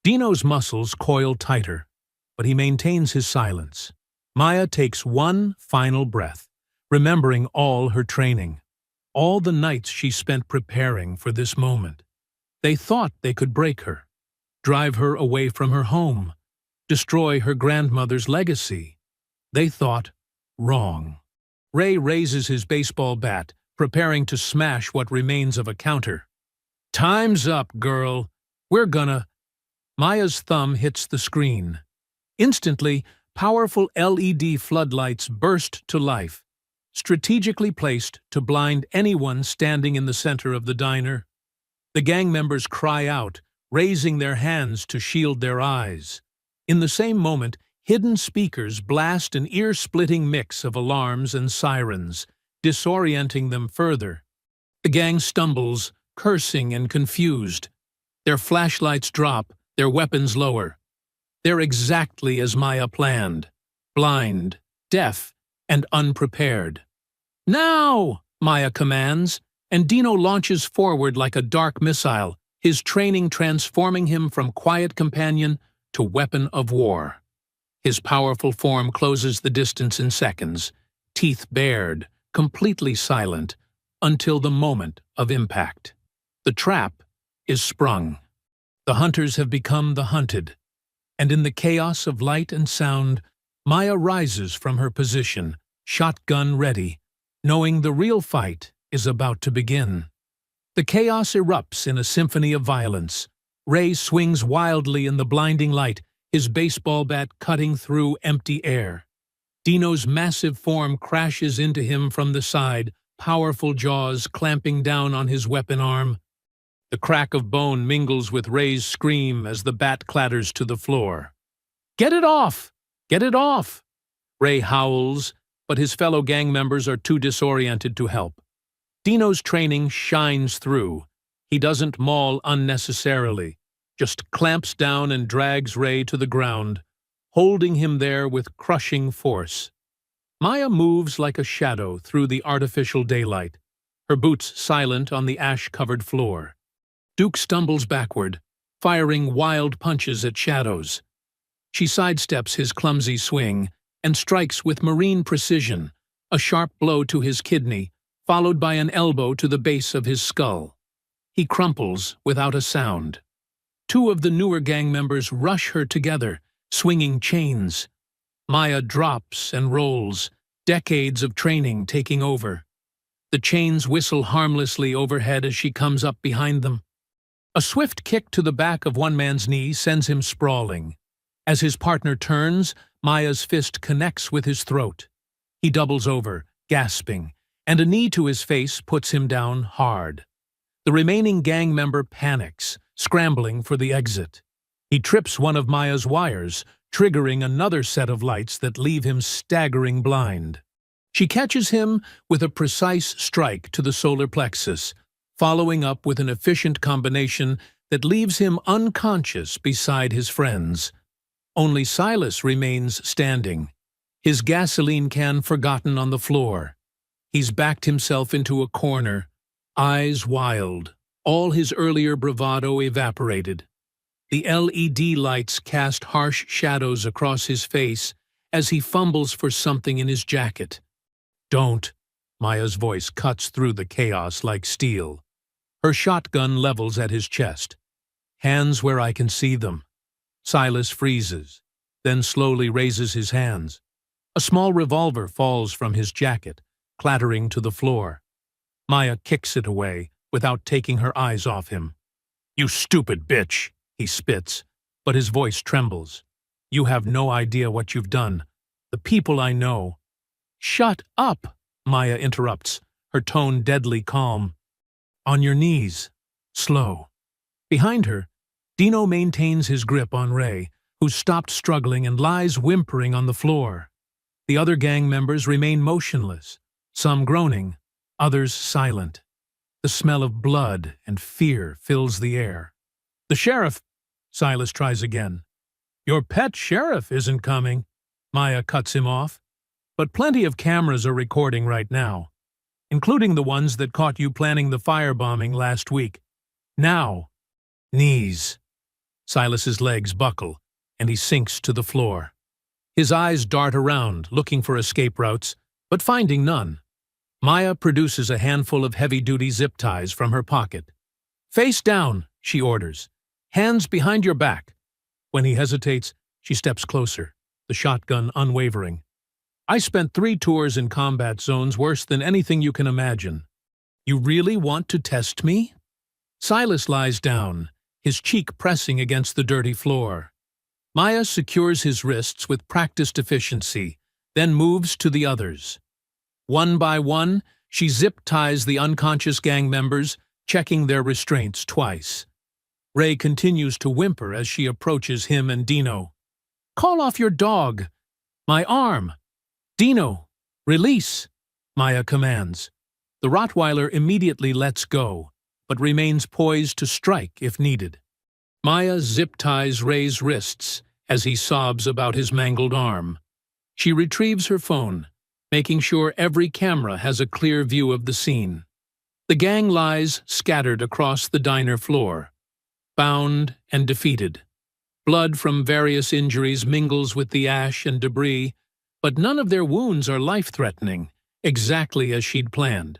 Dino's muscles coil tighter, but he maintains his silence. Maya takes one final breath, remembering all her training, all the nights she spent preparing for this moment. They thought they could break her, drive her away from her home, destroy her grandmother's legacy. They thought wrong. Ray raises his baseball bat, preparing to smash what remains of a counter. "Time's up, girl. We're gonna—" Maya's thumb hits the screen. Instantly, powerful LED floodlights burst to life, strategically placed to blind anyone standing in the center of the diner. The gang members cry out, raising their hands to shield their eyes. In the same moment, hidden speakers blast an ear-splitting mix of alarms and sirens, disorienting them further. The gang stumbles, cursing and confused. Their flashlights drop, their weapons lower. They're exactly as Maya planned, blind, deaf, and unprepared. "Now!" Maya commands, and Dino launches forward like a dark missile, his training transforming him from quiet companion to weapon of war. His powerful form closes the distance in seconds, teeth bared, completely silent, until the moment of impact. The trap, is sprung. The hunters have become the hunted, and in the chaos of light and sound, Maya rises from her position, shotgun ready, knowing the real fight is about to begin. The chaos erupts in a symphony of violence. Ray swings wildly in the blinding light, his baseball bat cutting through empty air. Dino's massive form crashes into him from the side, powerful jaws clamping down on his weapon arm. The crack of bone mingles with Ray's scream as the bat clatters to the floor. "Get it off! Get it off!" Ray howls, but his fellow gang members are too disoriented to help. Dino's training shines through. He doesn't maul unnecessarily, just clamps down and drags Ray to the ground, holding him there with crushing force. Maya moves like a shadow through the artificial daylight, her boots silent on the ash-covered floor. Duke stumbles backward, firing wild punches at shadows. She sidesteps his clumsy swing and strikes with marine precision, a sharp blow to his kidney, followed by an elbow to the base of his skull. He crumples without a sound. Two of the newer gang members rush her together, swinging chains. Maya drops and rolls, decades of training taking over. The chains whistle harmlessly overhead as she comes up behind them. A swift kick to the back of one man's knee sends him sprawling. As his partner turns, Maya's fist connects with his throat. He doubles over, gasping, and a knee to his face puts him down hard. The remaining gang member panics, scrambling for the exit. He trips one of Maya's wires, triggering another set of lights that leave him staggering blind. She catches him with a precise strike to the solar plexus, following up with an efficient combination that leaves him unconscious beside his friends. Only Silas remains standing, his gasoline can forgotten on the floor. He's backed himself into a corner, eyes wild, all his earlier bravado evaporated. The LED lights cast harsh shadows across his face as he fumbles for something in his jacket. "Don't," Maya's voice cuts through the chaos like steel. Her shotgun levels at his chest. "Hands where I can see them." Silas freezes, then slowly raises his hands. A small revolver falls from his jacket, clattering to the floor. Maya kicks it away without taking her eyes off him. "You stupid bitch," he spits, but his voice trembles. "You have no idea what you've done. The people I know." "Shut up," Maya interrupts, her tone deadly calm. "On your knees. Slow." Behind her, Dino maintains his grip on Ray, who's stopped struggling and lies whimpering on the floor. The other gang members remain motionless, some groaning, others silent. The smell of blood and fear fills the air. "The sheriff," Silas tries again. "Your pet sheriff isn't coming," Maya cuts him off. "But plenty of cameras are recording right now, including the ones that caught you planning the firebombing last week. Now, knees." Silas's legs buckle, and he sinks to the floor. His eyes dart around, looking for escape routes, but finding none. Maya produces a handful of heavy-duty zip ties from her pocket. "Face down," she orders. "Hands behind your back." When he hesitates, she steps closer, the shotgun unwavering. "I spent 3 tours in combat zones worse than anything you can imagine. You really want to test me?" Silas lies down, his cheek pressing against the dirty floor. Maya secures his wrists with practiced efficiency, then moves to the others. One by one, she zip-ties the unconscious gang members, checking their restraints twice. Ray continues to whimper as she approaches him and Dino. "Call off your dog!" "My arm!" "Dino, release!" Maya commands. The Rottweiler immediately lets go, but remains poised to strike if needed. Maya zip-ties Ray's wrists as he sobs about his mangled arm. She retrieves her phone, making sure every camera has a clear view of the scene. The gang lies scattered across the diner floor, bound and defeated. Blood from various injuries mingles with the ash and debris, but none of their wounds are life-threatening, exactly as she'd planned.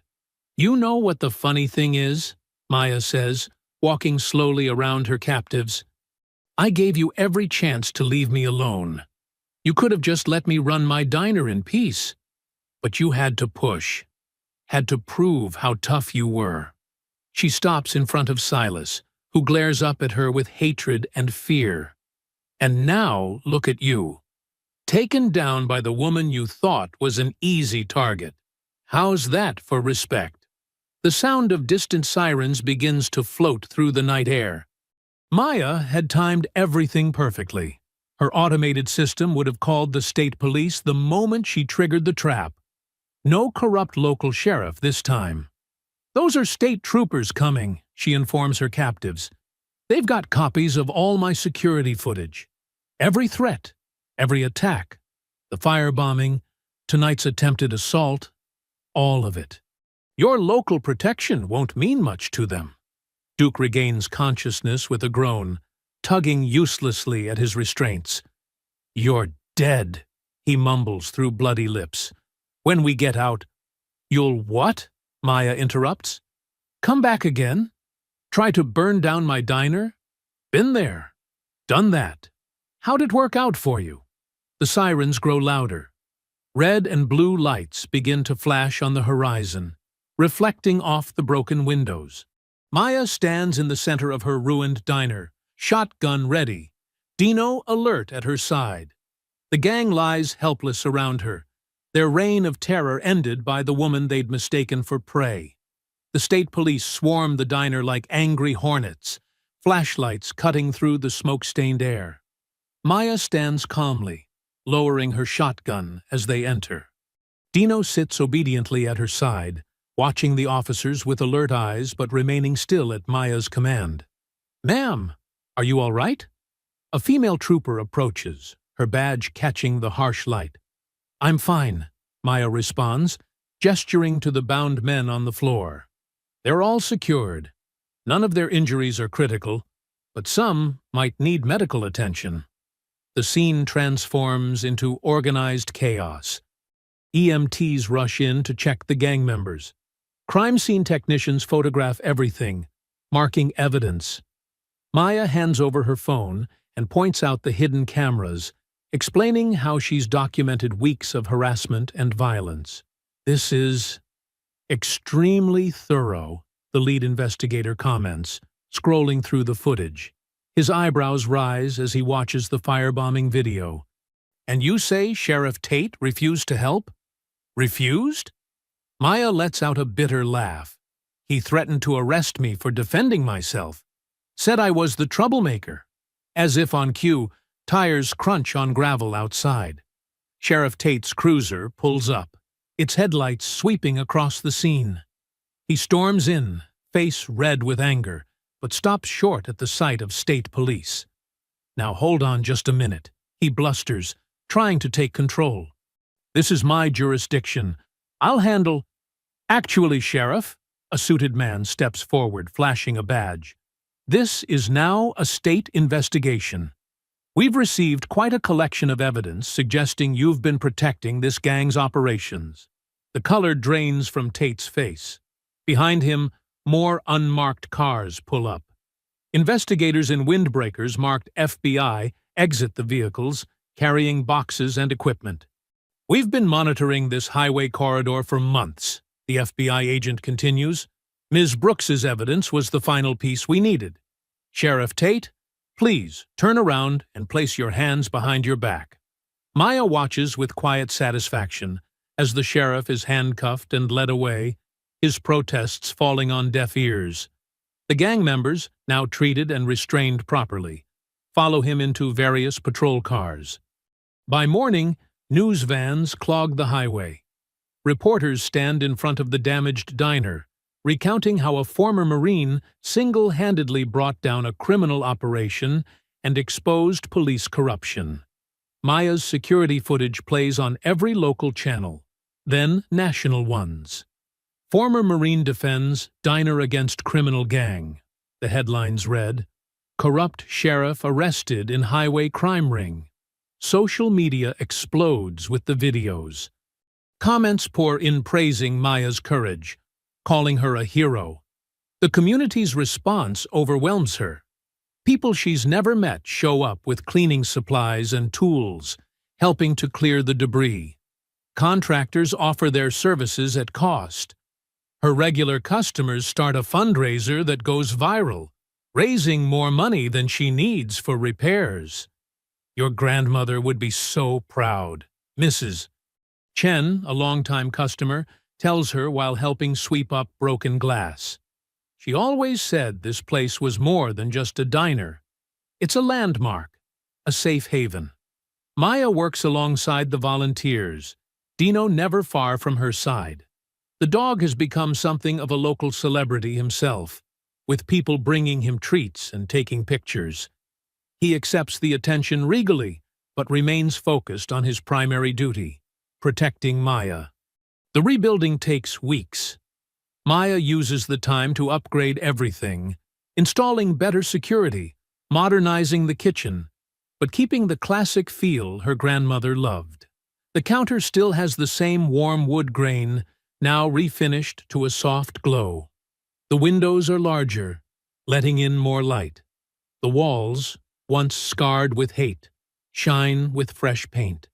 "You know what the funny thing is?" Maya says, walking slowly around her captives. "I gave you every chance to leave me alone. You could have just let me run my diner in peace. But you had to push, had to prove how tough you were." She stops in front of Silas, who glares up at her with hatred and fear. "And now look at you, taken down by the woman you thought was an easy target. How's that for respect?" The sound of distant sirens begins to float through the night air. Maya had timed everything perfectly. Her automated system would have called the state police the moment she triggered the trap. No corrupt local sheriff this time. "Those are state troopers coming," she informs her captives. "They've got copies of all my security footage. Every threat, every attack, the firebombing, tonight's attempted assault, all of it. Your local protection won't mean much to them." Duke regains consciousness with a groan, tugging uselessly at his restraints. "You're dead," he mumbles through bloody lips. "When we get out—" "You'll what?" Maya interrupts. "Come back again? Try to burn down my diner? Been there. Done that. How'd it work out for you?" The sirens grow louder. Red and blue lights begin to flash on the horizon, reflecting off the broken windows. Maya stands in the center of her ruined diner, shotgun ready, Dino alert at her side. The gang lies helpless around her, their reign of terror ended by the woman they'd mistaken for prey. The state police swarm the diner like angry hornets, flashlights cutting through the smoke-stained air. Maya stands calmly, lowering her shotgun as they enter. Dino sits obediently at her side, watching the officers with alert eyes but remaining still at Maya's command. "Ma'am, are you all right?" A female trooper approaches, her badge catching the harsh light. "I'm fine," Maya responds, gesturing to the bound men on the floor. They're all secured. None of their injuries are critical, but some might need medical attention. The scene transforms into organized chaos. EMTs rush in to check the gang members. Crime scene technicians photograph everything, marking evidence. Maya hands over her phone and points out the hidden cameras, explaining how she's documented weeks of harassment and violence. "This is extremely thorough," the lead investigator comments, scrolling through the footage. His eyebrows rise as he watches the firebombing video. "And you say Sheriff Tate refused to help?" "Refused?" Maya lets out a bitter laugh. "He threatened to arrest me for defending myself. Said I was the troublemaker." As if on cue, tires crunch on gravel outside. Sheriff Tate's cruiser pulls up, its headlights sweeping across the scene. He storms in, face red with anger, but stops short at the sight of state police. "Now hold on just a minute," he blusters, trying to take control. "This is my jurisdiction. I'll handle—" "Actually, Sheriff," a suited man steps forward, flashing a badge. "This is now a state investigation. We've received quite a collection of evidence suggesting you've been protecting this gang's operations." The color drains from Tate's face. Behind him, more unmarked cars pull up. Investigators in windbreakers marked FBI exit the vehicles, carrying boxes and equipment. "We've been monitoring this highway corridor for months," the FBI agent continues. "Ms. Brooks's evidence was the final piece we needed. Sheriff Tate, please turn around and place your hands behind your back." Maya watches with quiet satisfaction as the sheriff is handcuffed and led away, his protests falling on deaf ears. The gang members, now treated and restrained properly, follow him into various patrol cars. By morning, news vans clog the highway. Reporters stand in front of the damaged diner, recounting how a former Marine single-handedly brought down a criminal operation and exposed police corruption. Maya's security footage plays on every local channel, then national ones. "Former Marine defends diner against criminal gang," the headlines read. "Corrupt sheriff arrested in highway crime ring." Social media explodes with the videos. Comments pour in praising Maya's courage, calling her a hero. The community's response overwhelms her. People she's never met show up with cleaning supplies and tools, helping to clear the debris. Contractors offer their services at cost. Her regular customers start a fundraiser that goes viral, raising more money than she needs for repairs. Your grandmother would be so proud. Mrs. Chen, a longtime customer, tells her while helping sweep up broken glass. She always said this place was more than just a diner. It's a landmark, a safe haven. Maya works alongside the volunteers, Dino never far from her side. The dog has become something of a local celebrity himself, with people bringing him treats and taking pictures. He accepts the attention regally, but remains focused on his primary duty, protecting Maya. The rebuilding takes weeks. Maya uses the time to upgrade everything, installing better security, modernizing the kitchen, but keeping the classic feel her grandmother loved. The counter still has the same warm wood grain, now refinished to a soft glow. The windows are larger, letting in more light. The walls, once scarred with hate, shine with fresh paint.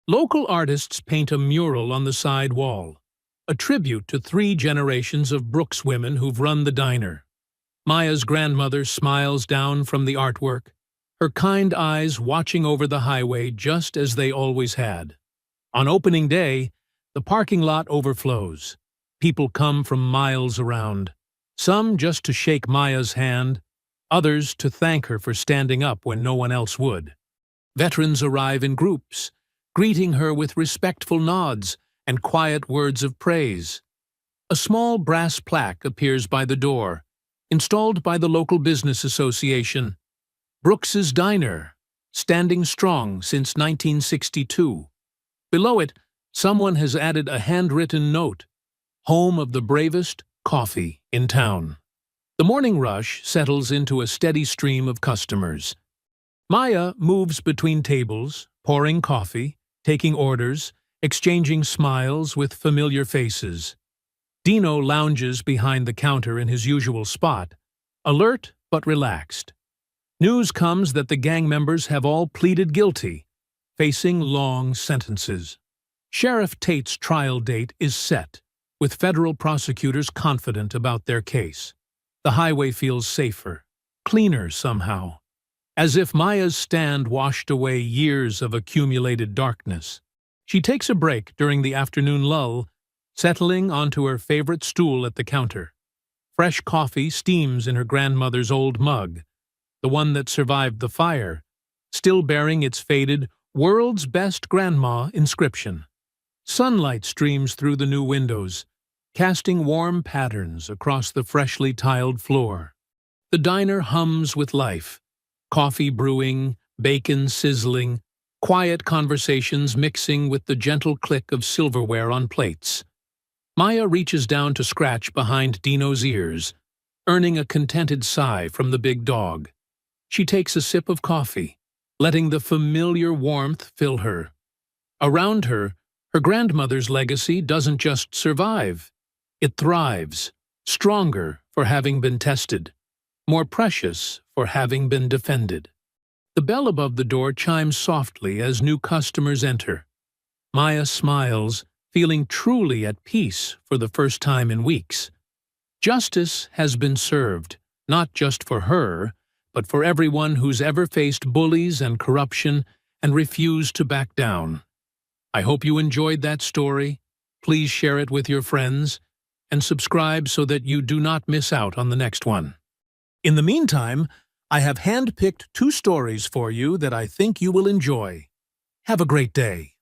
Local artists paint a mural on the side wall, a tribute to 3 generations of Brooks women who've run the diner. Maya's grandmother smiles down from the artwork, her kind eyes watching over the highway just as they always had. On opening day, the parking lot overflows. People come from miles around, some just to shake Maya's hand, others to thank her for standing up when no one else would. Veterans arrive in groups, greeting her with respectful nods and quiet words of praise. A small brass plaque appears by the door, installed by the local business association. Brooks's Diner, standing strong since 1962. Below it, someone has added a handwritten note, home of the bravest coffee in town. The morning rush settles into a steady stream of customers. Maya moves between tables, pouring coffee, taking orders, exchanging smiles with familiar faces. Dino lounges behind the counter in his usual spot, alert but relaxed. News comes that the gang members have all pleaded guilty, facing long sentences. Sheriff Tate's trial date is set, with federal prosecutors confident about their case. The highway feels safer, cleaner somehow, as if Maya's stand washed away years of accumulated darkness. She takes a break during the afternoon lull, settling onto her favorite stool at the counter. Fresh coffee steams in her grandmother's old mug, the one that survived the fire, still bearing its faded "World's Best Grandma" inscription. Sunlight streams through the new windows, casting warm patterns across the freshly tiled floor. The diner hums with life, coffee brewing, bacon sizzling, quiet conversations mixing with the gentle click of silverware on plates. Maya reaches down to scratch behind Dino's ears, earning a contented sigh from the big dog. She takes a sip of coffee, letting the familiar warmth fill her. Around her, her grandmother's legacy doesn't just survive. It thrives, stronger for having been tested, more precious for having been defended. The bell above the door chimes softly as new customers enter. Maya smiles, feeling truly at peace for the first time in weeks. Justice has been served, not just for her, but for everyone who's ever faced bullies and corruption and refused to back down. I hope you enjoyed that story. Please share it with your friends and subscribe so that you do not miss out on the next one. In the meantime, I have handpicked 2 stories for you that I think you will enjoy. Have a great day.